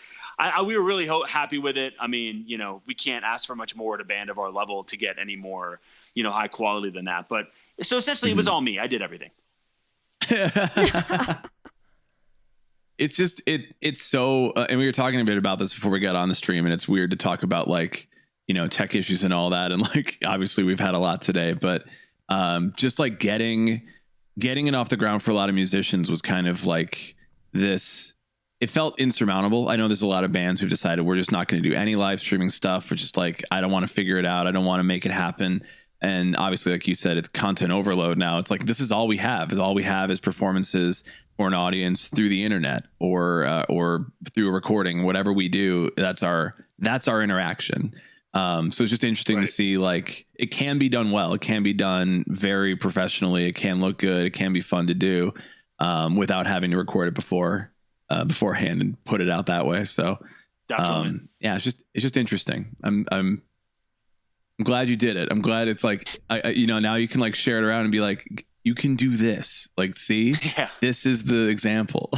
we were really happy with it. I mean, we can't ask for much more at a band of our level to get any more, high quality than that. But so essentially it was all me. I did everything. It's just it's so and we were talking a bit about this before we got on the stream, and it's weird to talk about like tech issues and all that, and like obviously we've had a lot today, but just like getting it off the ground for a lot of musicians was kind of like this. It felt insurmountable. I know there's a lot of bands who've decided we're just not going to do any live streaming stuff. We're just like, I don't want to figure it out. I don't want to make it happen. And obviously, like you said, it's content overload now. It's like this is all we have. All we have is performances for an audience through the internet or through a recording. Whatever we do, that's our interaction. So it's just interesting to see like it can be done well. It can be done very professionally. It can look good. It can be fun to do without having to record it beforehand and put it out that way. So it's just interesting. I'm glad you did it. I'm glad it's like now you can like share it around and be like, you can do this. Like, see, this is the example.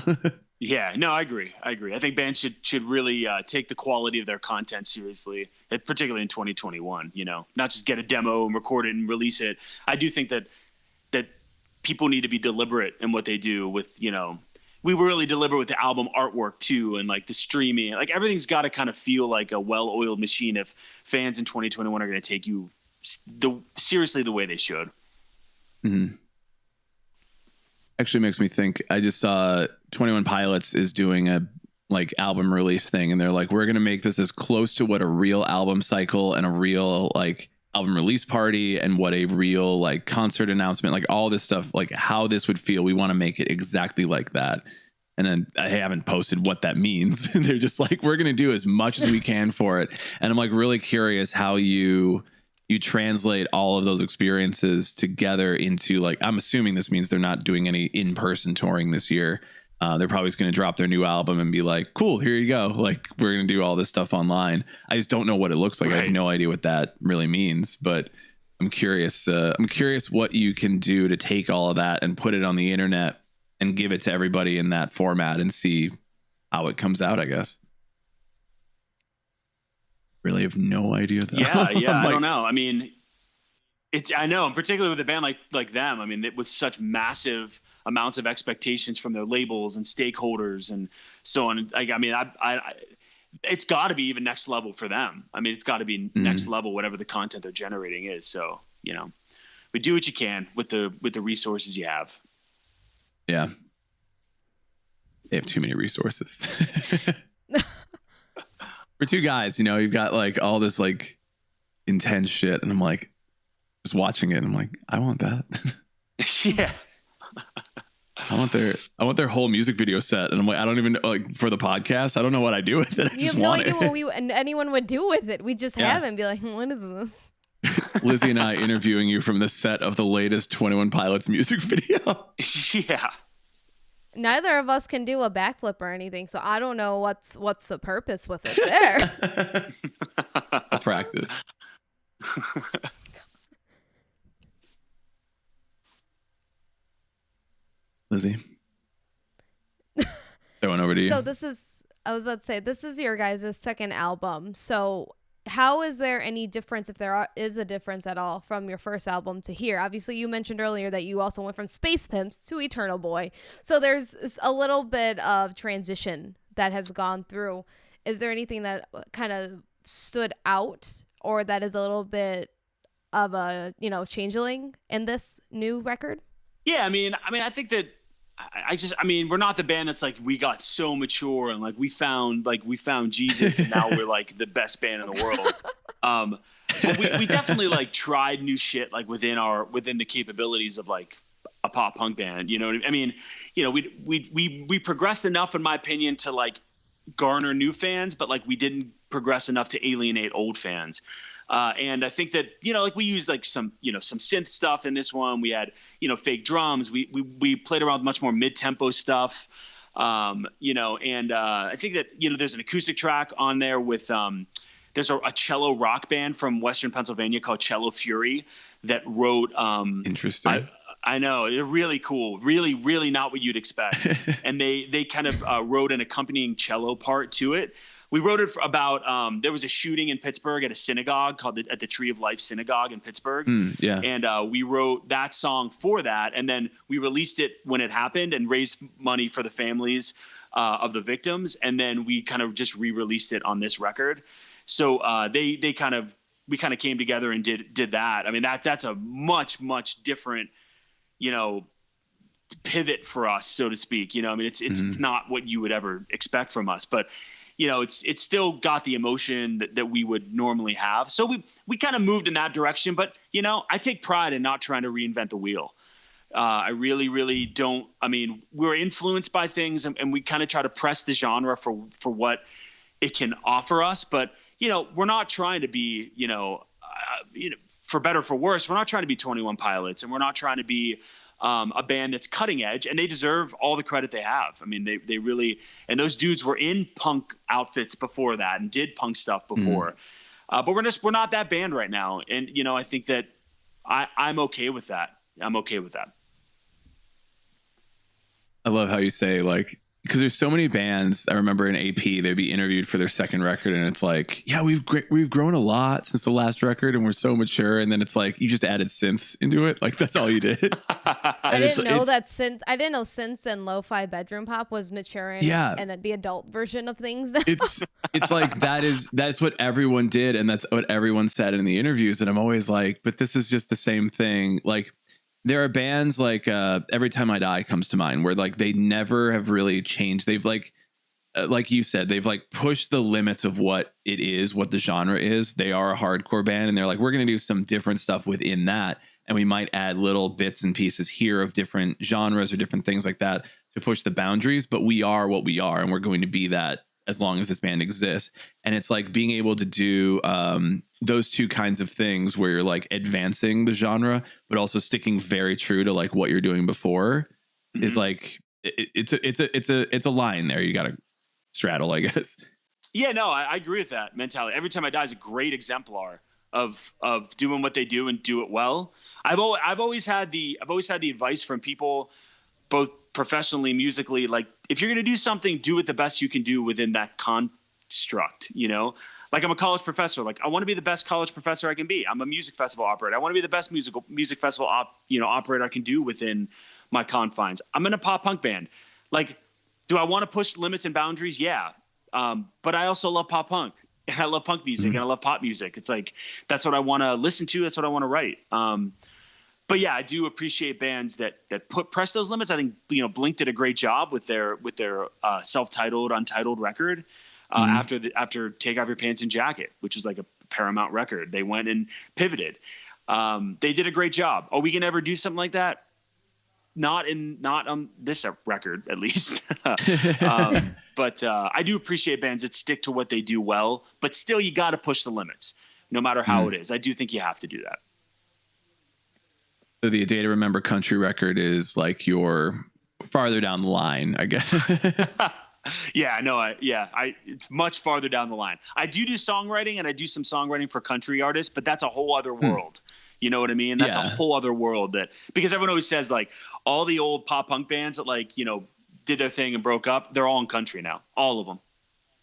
Yeah, no, I agree. I think bands should really take the quality of their content seriously, particularly in 2021. Not just get a demo and record it and release it. I do think that people need to be deliberate in what they do with we were really deliberate with the album artwork too, and like the streaming, like everything's got to kind of feel like a well-oiled machine if fans in 2021 are going to take you seriously the way they should. Mm-hmm. Actually makes me think, I just saw 21 Pilots is doing a like album release thing, and they're like, we're going to make this as close to what a real album cycle and a real like album release party and what a real like concert announcement, like all this stuff, like how this would feel. We want to make it exactly like that. And then I haven't posted what that means. They're just like, we're going to do as much as we can for it. And I'm like really curious how you translate all of those experiences together into like, I'm assuming this means they're not doing any in-person touring this year. They're probably just going to drop their new album and be like, cool, here you go. Like, we're going to do all this stuff online. I just don't know what it looks like. Right. I have no idea what that really means, but I'm curious. I'm curious what you can do to take all of that and put it on the internet and give it to everybody in that format and see how it comes out, I guess. Really have no idea though. Yeah. I don't know. I mean, I know, particularly with a band like them. I mean, with such massive amounts of expectations from their labels and stakeholders and so on. Like, I mean, it's got to be even next level for them. I mean, it's got to be next level, whatever the content they're generating is. So, but do what you can with the resources you have. Yeah. They have too many resources. For two guys, you've got like all this like intense shit, and I'm like just watching it and I'm like, I want that. Yeah. I want their whole music video set, and I'm like, I don't even know, like for the podcast, I don't know what I do with it. I you have no idea what anyone would do with it. We just have it and be like, what is this? Lizzie and I interviewing you from the set of the latest 21 Pilots music video. Yeah. Neither of us can do a backflip or anything, so I don't know what's the purpose with it there. I'll practice. Lizzie. I went over to you. So I was about to say, this is your guys' second album. So how is there any difference, if there is a difference at all, from your first album to here? Obviously, you mentioned earlier that you also went from Space Pimps to Eternal Boy. So there's a little bit of transition that has gone through. Is there anything that kind of stood out, or that is a little bit of a, changeling in this new record? Yeah, I mean, I think that we're not the band that's like, we got so mature and like we found Jesus and now we're like the best band in the world. But we definitely like tried new shit like within the capabilities of like a pop punk band. You know what I mean? We progressed enough, in my opinion, to like garner new fans, but like we didn't progress enough to alienate old fans. And I think that, like we used like some synth stuff in this one. We had, fake drums. We played around with much more mid-tempo stuff. And I think that, there's an acoustic track on there with, there's a cello rock band from Western Pennsylvania called Cello Fury that wrote, Interesting. I know, they're really cool, really, really not what you'd expect. And they kind of wrote an accompanying cello part to it. We wrote it about, there was a shooting in Pittsburgh at a synagogue called at the Tree of Life Synagogue in Pittsburgh. Yeah. And we wrote that song for that. And then we released it when it happened and raised money for the families of the victims. And then we kind of just re-released it on this record. So we kind of came together and did that. I mean, that's a much, much different, pivot for us, so to speak. I mean, it's not what you would ever expect from us, but it's still got the emotion that we would normally have. So we kind of moved in that direction, but I take pride in not trying to reinvent the wheel. I really, really don't. I mean, we're influenced by things and we kind of try to press the genre for what it can offer us. But, we're not trying to be, for better or for worse, we're not trying to be 21 Pilots, and we're not trying to be a band that's cutting edge, and they deserve all the credit they have. I mean, they really, and those dudes were in punk outfits before that and did punk stuff before. But we're not that band right now. And, I think that I'm okay with that. I'm okay with that. I love how you say, like, because there's so many bands. I remember in AP, they'd be interviewed for their second record, and it's like, yeah, we've grown a lot since the last record, and we're so mature. And then it's like, you just added synths into it. Like, that's all you did. I didn't know synths and lo-fi bedroom pop was maturing. Yeah. And the adult version of things. It's like, that's what everyone did. And that's what everyone said in the interviews. And I'm always like, but this is just the same thing. Like, there are bands like Every Time I Die comes to mind, where like they never have really changed. They've like you said, they've like pushed the limits of what it is, what the genre is. They are a hardcore band, and they're like, we're going to do some different stuff within that. And we might add little bits and pieces here of different genres or different things like that to push the boundaries. But we are what we are, and we're going to be that as long as this band exists. And it's like being able to do those two kinds of things where you're like advancing the genre, but also sticking very true to like what you're doing before is like, it's a line there. You got to straddle, I guess. Yeah, no, I agree with that mentality. Every Time I Die is a great exemplar of doing what they do and do it well. I've always had the advice from people, both professionally, musically, like, if you're going to do something, do it the best you can do within that construct, like I'm a college professor. Like, I want to be the best college professor I can be. I'm a music festival operator. I want to be the best music festival operator I can do within my confines. I'm in a pop punk band. Like, do I want to push limits and boundaries? Yeah. But I also love pop punk, and I love punk music, and I love pop music. It's like, that's what I want to listen to. That's what I want to write. But yeah, I do appreciate bands that press those limits. I think Blink did a great job with their self-titled, untitled record after Take Off Your Pants and Jacket, which is like a Paramount record. They went and pivoted. They did a great job. Are we gonna ever do something like that? Not on this record, at least. But I do appreciate bands that stick to what they do well, but still you got to push the limits, no matter how it is. I do think you have to do that. So the A Day to Remember country record is like your farther down the line, I guess. Yeah, no, it's much farther down the line. I do songwriting, and I do some songwriting for country artists, but that's a whole other world. You know what I mean? That's a whole other world, because everyone always says like all the old pop punk bands that did their thing and broke up, they're all in country now. All of them.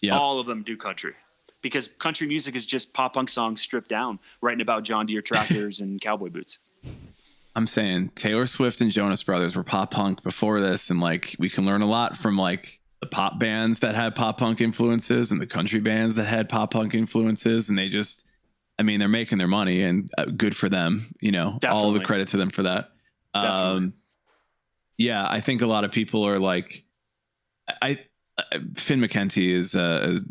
Yeah. All of them do country, because country music is just pop punk songs stripped down, writing about John Deere tractors and cowboy boots. I'm saying Taylor Swift and Jonas Brothers were pop punk before this, and like we can learn a lot from like the pop bands that had pop punk influences and the country bands that had pop punk influences, and they're making their money, and good for them. Definitely. All the credit to them for that. Yeah, I think a lot of people are like, Finn McKenty is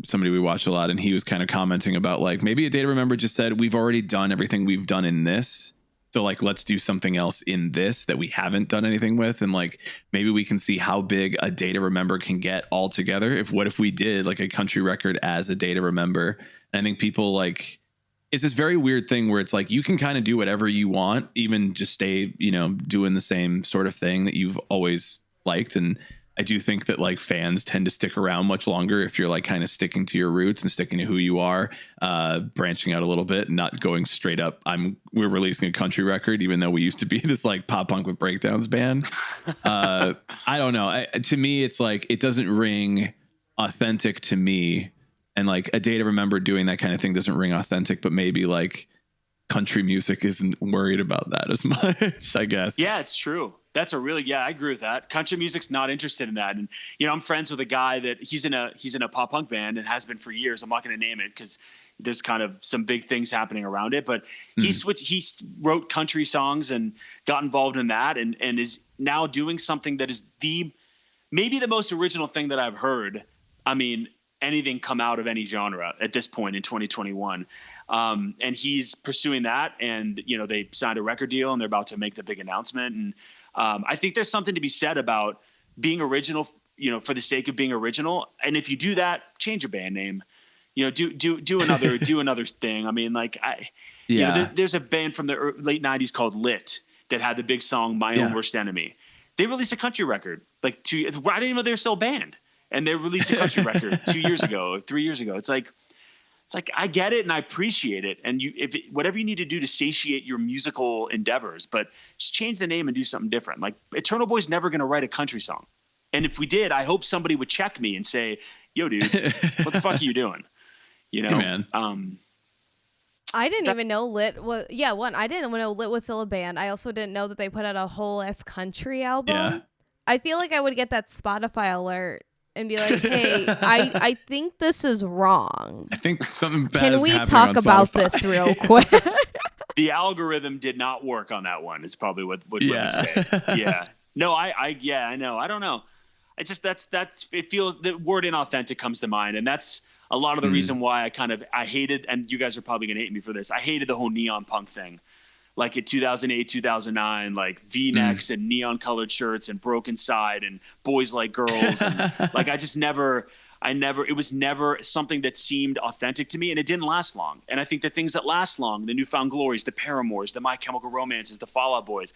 somebody we watch a lot, and he was kind of commenting about like maybe A Day to Remember just said we've already done everything we've done in this. So like, let's do something else in this that we haven't done anything with. And like, maybe we can see how big A Day to Remember can get all together. What if we did like a country record as A Day to Remember? And I think people like it's this very weird thing where it's like you can kind of do whatever you want, even just stay, doing the same sort of thing that you've always liked. And I do think that like fans tend to stick around much longer if you're like kind of sticking to your roots and sticking to who you are, branching out a little bit and not going straight up. We're releasing a country record, even though we used to be this like pop punk with breakdowns band. I don't know. To me, it's like it doesn't ring authentic to me. And like A Day to Remember doing that kind of thing doesn't ring authentic, but maybe like country music isn't worried about that as much, I guess. Yeah, it's true. That's I agree with that. Country music's not interested in that. And, I'm friends with a guy that he's in a pop punk band and has been for years. I'm not going to name it because there's kind of some big things happening around it, but he wrote country songs and got involved in that and is now doing something that is maybe the most original thing that I've heard. I mean, anything come out of any genre at this point in 2021. And he's pursuing that. And, they signed a record deal and they're about to make the big announcement. And I think there's something to be said about being original, for the sake of being original. And if you do that, change your band name, do another thing. I mean, like there's a band from the late 90s called Lit that had the big song, My Own Worst Enemy. They released a country record I didn't even know they were still a band. And they released a country record 2 years ago, or 3 years ago. It's like I get it and I appreciate it. And whatever you need to do to satiate your musical endeavors, but just change the name and do something different. Like Eternal Boy's never going to write a country song. And if we did, I hope somebody would check me and say, "Yo, dude, what the fuck are you doing?" Hey, man. I didn't even know Lit was. Yeah, I didn't know Lit was still a band. I also didn't know that they put out a whole ass country album. Yeah. I feel like I would get that Spotify alert and be like, "Hey, I think this is wrong. I think something bad Can we talk about this real quick?" The algorithm did not work on that one. Is probably what women say. Yeah. No, I know. I don't know. It's just it feels the word inauthentic comes to mind, and that's a lot of the reason why I hated, and you guys are probably gonna hate me for this. I hated the whole neon punk thing. Like in 2008, 2009, like V-necks and neon colored shirts and Broken Side and Boys Like Girls. And like, it was never something that seemed authentic to me, and it didn't last long. And I think the things that last long, the New Found Glories, the Paramores, the My Chemical Romances, the Fall Out Boys,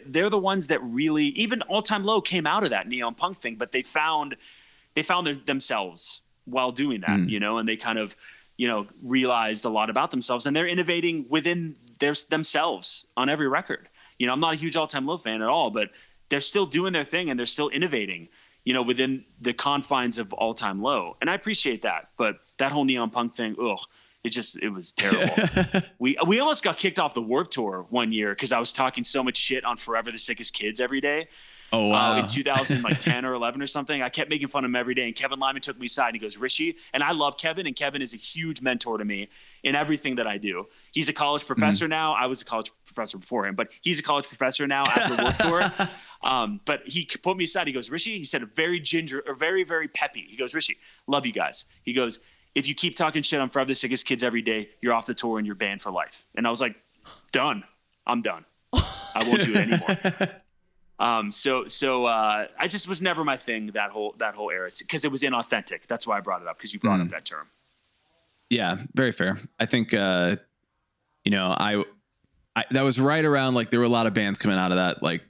they're the ones that really, even All Time Low came out of that neon punk thing, but they found themselves while doing that, and they kind of, realized a lot about themselves, and they're innovating within themselves on every record. I'm not a huge All Time Low fan at all, but they're still doing their thing and they're still innovating, within the confines of All Time Low. And I appreciate that. But that whole neon punk thing, it was terrible. We almost got kicked off the Warped Tour one year because I was talking so much shit on Forever the Sickest Kids every day. Oh, wow. In 2010 or 11 or something. I kept making fun of him every day. And Kevin Lyman took me aside and he goes, "Rishi," and I love Kevin, and Kevin is a huge mentor to me in everything that I do. He's a college professor now. I was a college professor before him, but he's a college professor now after Warped Tour. But he put me aside. He goes, "Rishi," he said, very very peppy. He goes, "Rishi, love you guys." He goes, "If you keep talking shit on Forever the Sickest Kids every day, you're off the tour and you're banned for life." And I was like, done. I'm done. I won't do it anymore. I just was never my thing, that whole era, because it was inauthentic. That's why I brought it up, because you brought up that term. Yeah, very fair. I think, that was right around, like, there were a lot of bands coming out of that. Like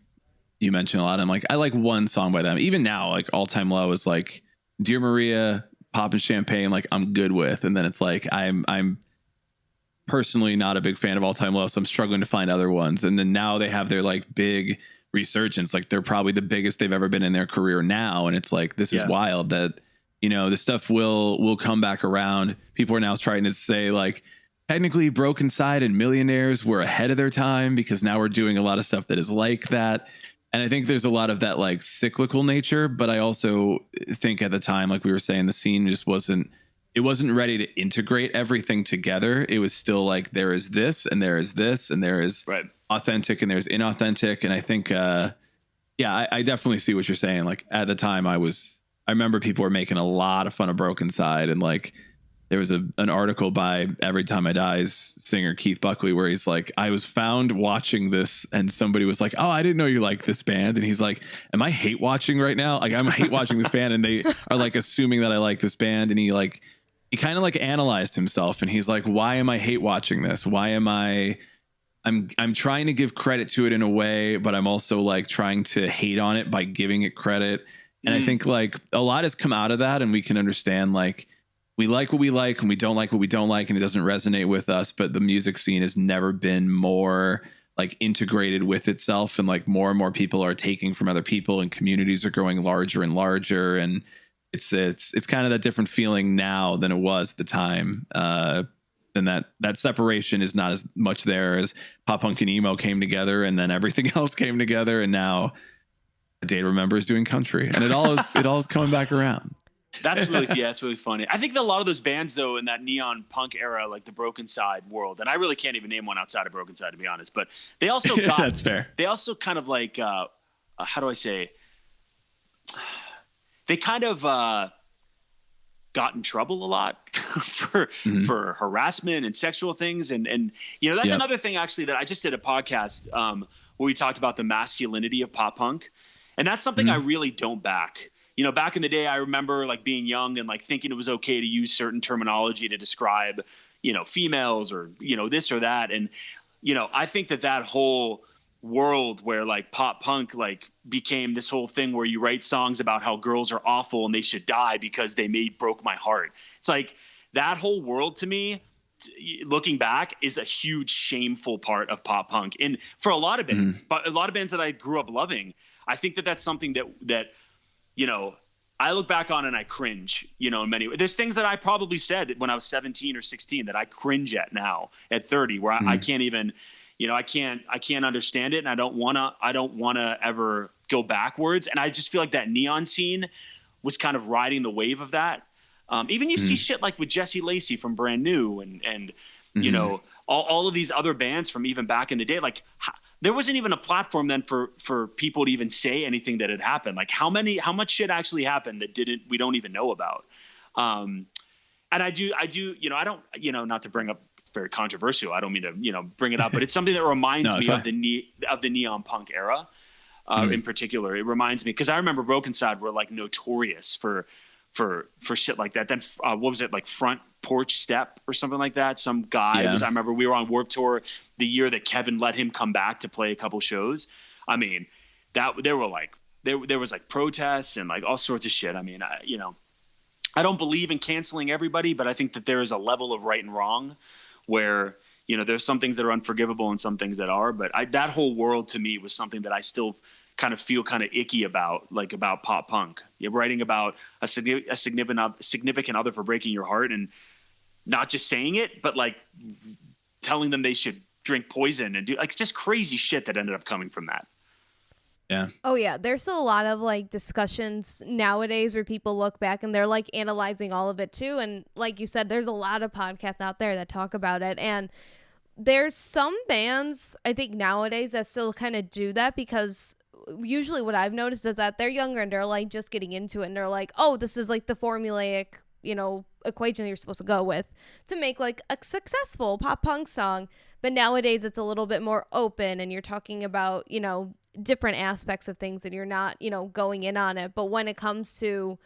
you mentioned a lot. I'm like, I like one song by them. Even now, like All Time Low is like Dear Maria, Poppin' Champagne, like I'm good with. And then it's like, I'm personally not a big fan of All Time Low, so I'm struggling to find other ones. And then now they have their like big resurgence, like they're probably the biggest they've ever been in their career now, and it's like this is wild that this stuff will come back around. People are now trying to say like technically Broken Side and Millionaires were ahead of their time because now we're doing a lot of stuff that is like that. And I think there's a lot of that like cyclical nature, but I also think at the time, like we were saying, the scene just wasn't ready to integrate everything together. It was still like there is this and there is this and there is authentic and there's inauthentic. And I think, I definitely see what you're saying. Like at the time I remember people were making a lot of fun of Broken Side, and like there was an article by Every Time I Die's singer Keith Buckley where he's like, I was found watching this and somebody was like, "Oh, I didn't know you like this band." And he's like, "Am I hate watching right now? Like I'm hate watching this band." And they are like assuming that I like this band. And he like he kind of like analyzed himself, and he's like, why am I hate watching this? Why am I'm trying to give credit to it in a way, but I'm also like trying to hate on it by giving it credit. And I think like a lot has come out of that, and we can understand like we like what we like and we don't like what we don't like, and it doesn't resonate with us. But the music scene has never been more like integrated with itself, and like more and more people are taking from other people, and communities are growing larger and larger. And it's kind of that different feeling now than it was at the time. And that separation is not as much there as pop punk and emo came together, and then everything else came together, and now A Day to Remember is doing country, and it all is coming back around. That's really, yeah, it's really funny. I think that a lot of those bands, though, in that neon punk era, like the Broken Side world, and I really can't even name one outside of Broken Side, to be honest, but they also got, that's fair. They also kind of like, how do I say, they kind of got in trouble a lot for harassment and sexual things. And you know, that's another thing actually that I just did a podcast where we talked about the masculinity of pop punk. And that's something I really don't back. You know, back in the day, I remember like being young and like thinking it was okay to use certain terminology to describe, you know, females or, you know, this or that. And, you know, I think that whole world where like pop punk like became this whole thing where you write songs about how girls are awful and they should die because they broke my heart. It's like that whole world to me, looking back, is a huge shameful part of pop punk. And for a lot of bands, but a lot of bands that I grew up loving, I think that's something that, you know, I look back on and I cringe, you know, in many ways. There's things that I probably said when I was 17 or 16 that I cringe at now at 30, where I can't even, you know, I can't understand it. And I don't want to ever go backwards. And I just feel like that neon scene was kind of riding the wave of that. Even you see shit like with Jesse Lacey from Brand New and you know, all of these other bands from even back in the day, like there wasn't even a platform then for people to even say anything that had happened. Like how much shit actually happened that we don't even know about. And I do, you know, I don't, you know, not to bring up, it's very controversial. I don't mean to, you know, bring it up, but it's something that reminds me of the neon punk era in particular. It reminds me, cause I remember Broken Side were like notorious for shit like that. Then what was it, like Front Porch Step or something like that? Some guy I remember we were on Warped Tour the year that Kevin let him come back to play a couple shows. I mean, that there was like protests and like all sorts of shit. I mean, you know, I don't believe in canceling everybody, but I think that there is a level of right and wrong where, you know, there's some things that are unforgivable and some things that are, but that whole world to me was something that I still kind of feel kind of icky about, like about pop punk. You're writing about a significant other for breaking your heart, and not just saying it, but like telling them they should drink poison and do like just crazy shit that ended up coming from that. Yeah. Oh yeah, there's still a lot of like discussions nowadays where people look back and they're like analyzing all of it too. And like you said, there's a lot of podcasts out there that talk about it. And there's some bands I think nowadays that still kind of do that, because usually what I've noticed is that they're younger and they're like just getting into it and they're like, oh, this is like the formulaic, you know, equation you're supposed to go with to make like a successful pop punk song. But nowadays it's a little bit more open and you're talking about, you know, different aspects of things and you're not, you know, going in on it. But when it comes to,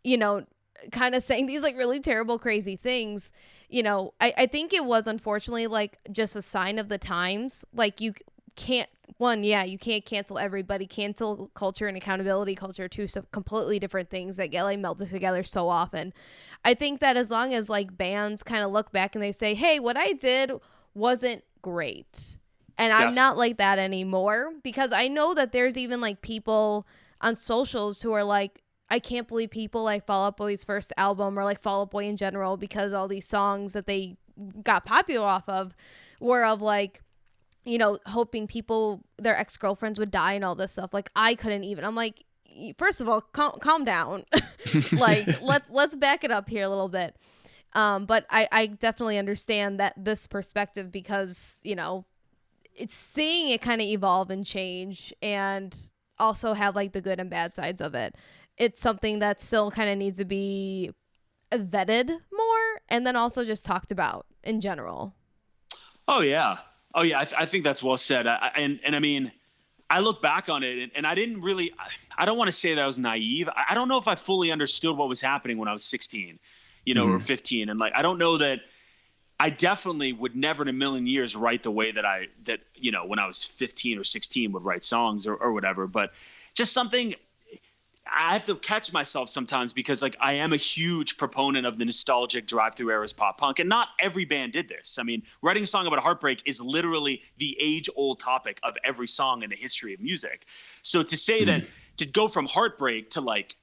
you know, kind of saying these like really terrible, crazy things, you know, I think it was unfortunately like just a sign of the times. Like you can't cancel everybody. Cancel culture and accountability culture, two completely different things that get like melted together so often. I think that as long as like bands kind of look back and they say, hey, what I did wasn't great, and I'm not like that anymore, because I know that there's even like people on socials who are like, I can't believe people like Fall Out Boy's first album or like Fall Out Boy in general, because all these songs that they got popular off of were of like, you know, hoping people, their ex-girlfriends would die and all this stuff. Like I couldn't even. I'm like, first of all, calm down. Like let's back it up here a little bit. But I definitely understand that this perspective, because, you know, it's seeing it kind of evolve and change and also have like the good and bad sides of it. It's something that still kind of needs to be vetted more and then also just talked about in general. Oh yeah. I think that's well said. And I mean, I look back on it and I didn't really, I don't want to say that I was naive. I don't know if I fully understood what was happening when I was 16. or 15. And like, I don't know that I definitely would never in a million years write the way that when I was 15 or 16 would write songs or whatever, but just something I have to catch myself sometimes because like I am a huge proponent of the nostalgic Drive-Thru eras pop punk, and not every band did this. I mean, writing a song about a heartbreak is literally the age-old topic of every song in the history of music. So to say that, to go from heartbreak to like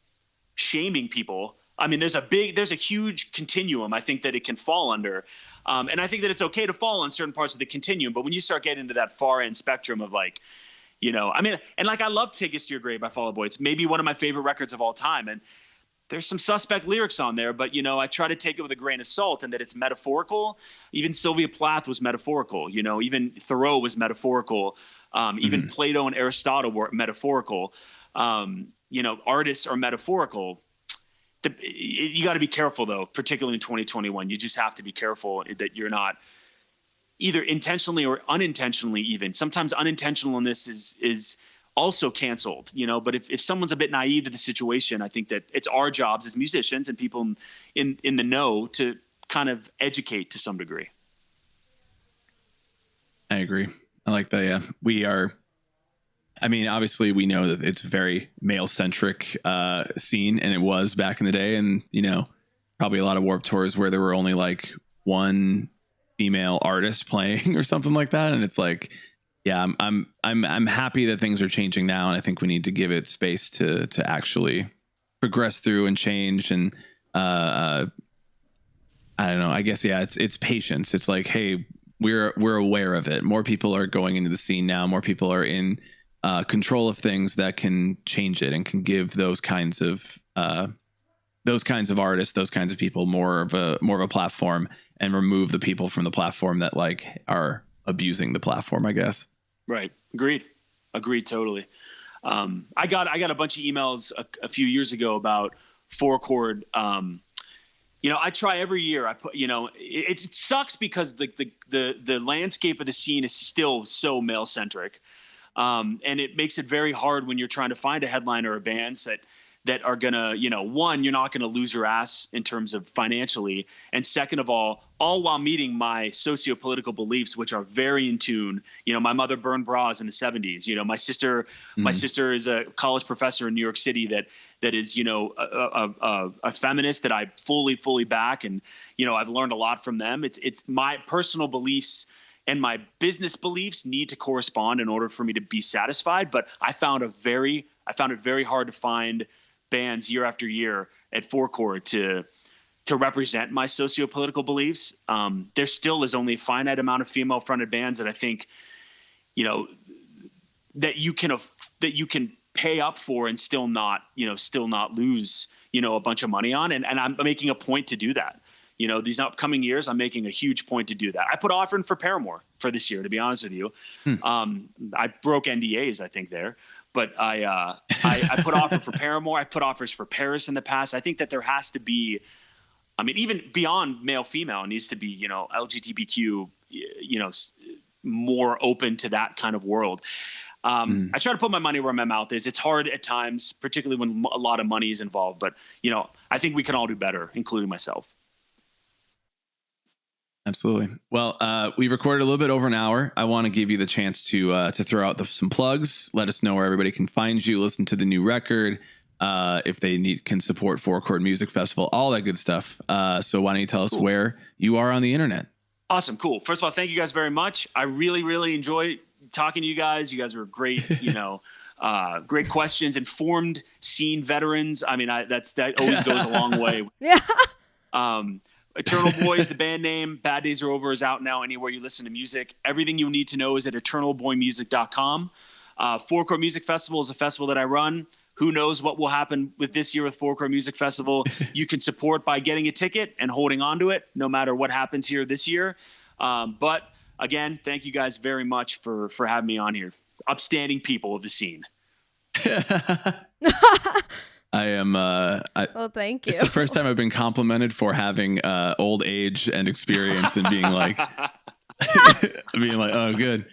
shaming people, I mean, there's a huge continuum I think that it can fall under. And I think that it's okay to fall on certain parts of the continuum, but when you start getting into that far end spectrum of like, I mean, and like I love Take Us to Your Grave by Fall Out Boy. It's maybe one of my favorite records of all time. And there's some suspect lyrics on there, but I try to take it with a grain of salt and that it's metaphorical. Even Sylvia Plath was metaphorical, even Thoreau was metaphorical. Even Plato and Aristotle were metaphorical. Artists are metaphorical. You got to be careful though, particularly in 2021. You just have to be careful that you're not either intentionally or unintentionally even. Sometimes unintentionalness is also canceled, but if someone's a bit naive to the situation, I think that it's our jobs as musicians and people in the know to kind of educate to some degree. I agree. I like that. Yeah. Obviously we know that it's a very male centric scene, and it was back in the day, and probably a lot of Warped Tours where there were only like one female artist playing or something like that, and it's like, yeah, I'm happy that things are changing now, and I think we need to give it space to actually progress through and change. And I don't know, I guess, yeah, it's patience. It's like, hey, we're aware of it. More people are going into the scene now. More people are in control of things that can change it and can give those kinds of artists, those kinds of people more of a platform, and remove the people from the platform that like are abusing the platform, I guess. Right. Agreed totally. I got a bunch of emails a few years ago about Four Chord. I try every year. I put, it sucks because the landscape of the scene is still so male centric. And it makes it very hard when you're trying to find a headliner or bands that are gonna, one, you're not gonna lose your ass in terms of financially, and second of all while meeting my socio-political beliefs, which are very in tune. My mother burned bras in the 70s. My sister is a college professor in New York City that is, a feminist that I fully back, and I've learned a lot from them. It's my personal beliefs and my business beliefs need to correspond in order for me to be satisfied. But I found it very hard to find bands year after year at Four Chord to represent my socio-political beliefs. There still is only a finite amount of female fronted bands that I think, that you can pay up for and still not lose, a bunch of money on. And I'm making a point to do that. These upcoming years, I'm making a huge point to do that. I put offer in for Paramore for this year, to be honest with you. I broke NDAs, I think, there. But I put offer for Paramore. I put offers for Paris in the past. I think that there has to be, even beyond male, female, it needs to be, LGBTQ, more open to that kind of world. I try to put my money where my mouth is. It's hard at times, particularly when a lot of money is involved. But, I think we can all do better, including myself. Absolutely. Well, we recorded a little bit over an hour. I want to give you the chance to throw out some plugs. Let us know where everybody can find you, listen to the new record, if they can support Four Chord Music Festival, all that good stuff. So why don't you tell us where you are on the internet? Awesome. Cool. First of all, thank you guys very much. I really, really enjoy talking to you guys. You guys are great, great questions, informed scene veterans. That always goes a long way. Yeah. Eternal Boy is the band name. Bad Days Are Over is out now anywhere you listen to music. Everything you need to know is at eternalboymusic.com. Four Chord Music Festival is a festival that I run. Who knows what will happen with this year with Four Chord Music Festival. You can support by getting a ticket and holding on to it no matter what happens here this year. But again, thank you guys very much for having me on here. Upstanding people of the scene. I am. Well, thank you. It's the first time I've been complimented for having old age and experience and being like, oh, good.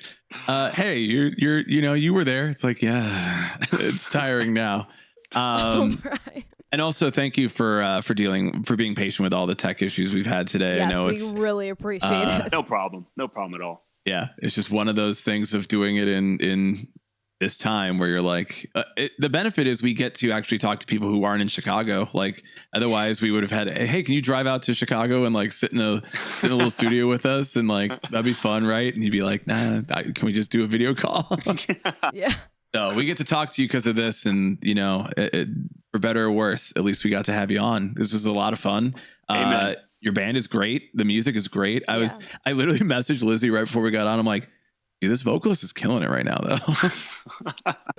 Hey, you were there. It's like, yeah, it's tiring now. Right. And also thank you for being patient with all the tech issues we've had today. Yes, I know we really appreciate it. No problem at all. Yeah, it's just one of those things of doing it in this time where you're like, the benefit is we get to actually talk to people who aren't in Chicago. Like otherwise we would have had, hey, can you drive out to Chicago and like sit in a little studio with us? And like, that'd be fun. Right. And you'd be like, nah, can we just do a video call? Yeah. So we get to talk to you because of this, and you know, for better or worse, at least we got to have you on. This was a lot of fun. Your band is great. The music is great. I literally messaged Lizzie right before we got on. I'm like, dude, this vocalist is killing it right now, though.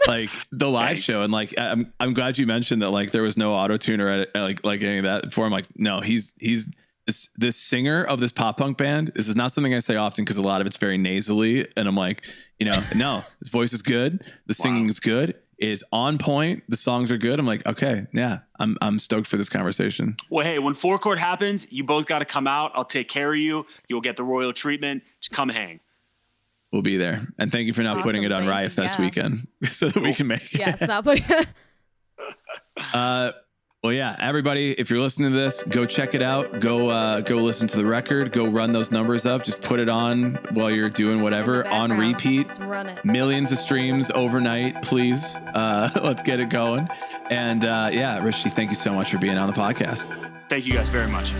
Like the live show, and like I'm glad you mentioned that. Like there was no auto tune or like any of that before. I'm like, no, he's this singer of this pop punk band. This is not something I say often because a lot of it's very nasally, and I'm like, you know, no, his voice is good, the singing is good, is on point, the songs are good. I'm like, okay, yeah, I'm stoked for this conversation. Well, hey, when Four Chord happens, you both got to come out. I'll take care of you. You'll get the royal treatment. Just come hang. We'll be there. And thank you for not putting it on Riot Fest weekend so that we can make it. Yes, not putting well, yeah, everybody, if you're listening to this, go check it out. Go listen to the record. Go run those numbers up. Just put it on while you're doing whatever on repeat. Just run it. Millions of streams overnight, please. Let's get it going. And yeah, Rishi, thank you so much for being on the podcast. Thank you guys very much.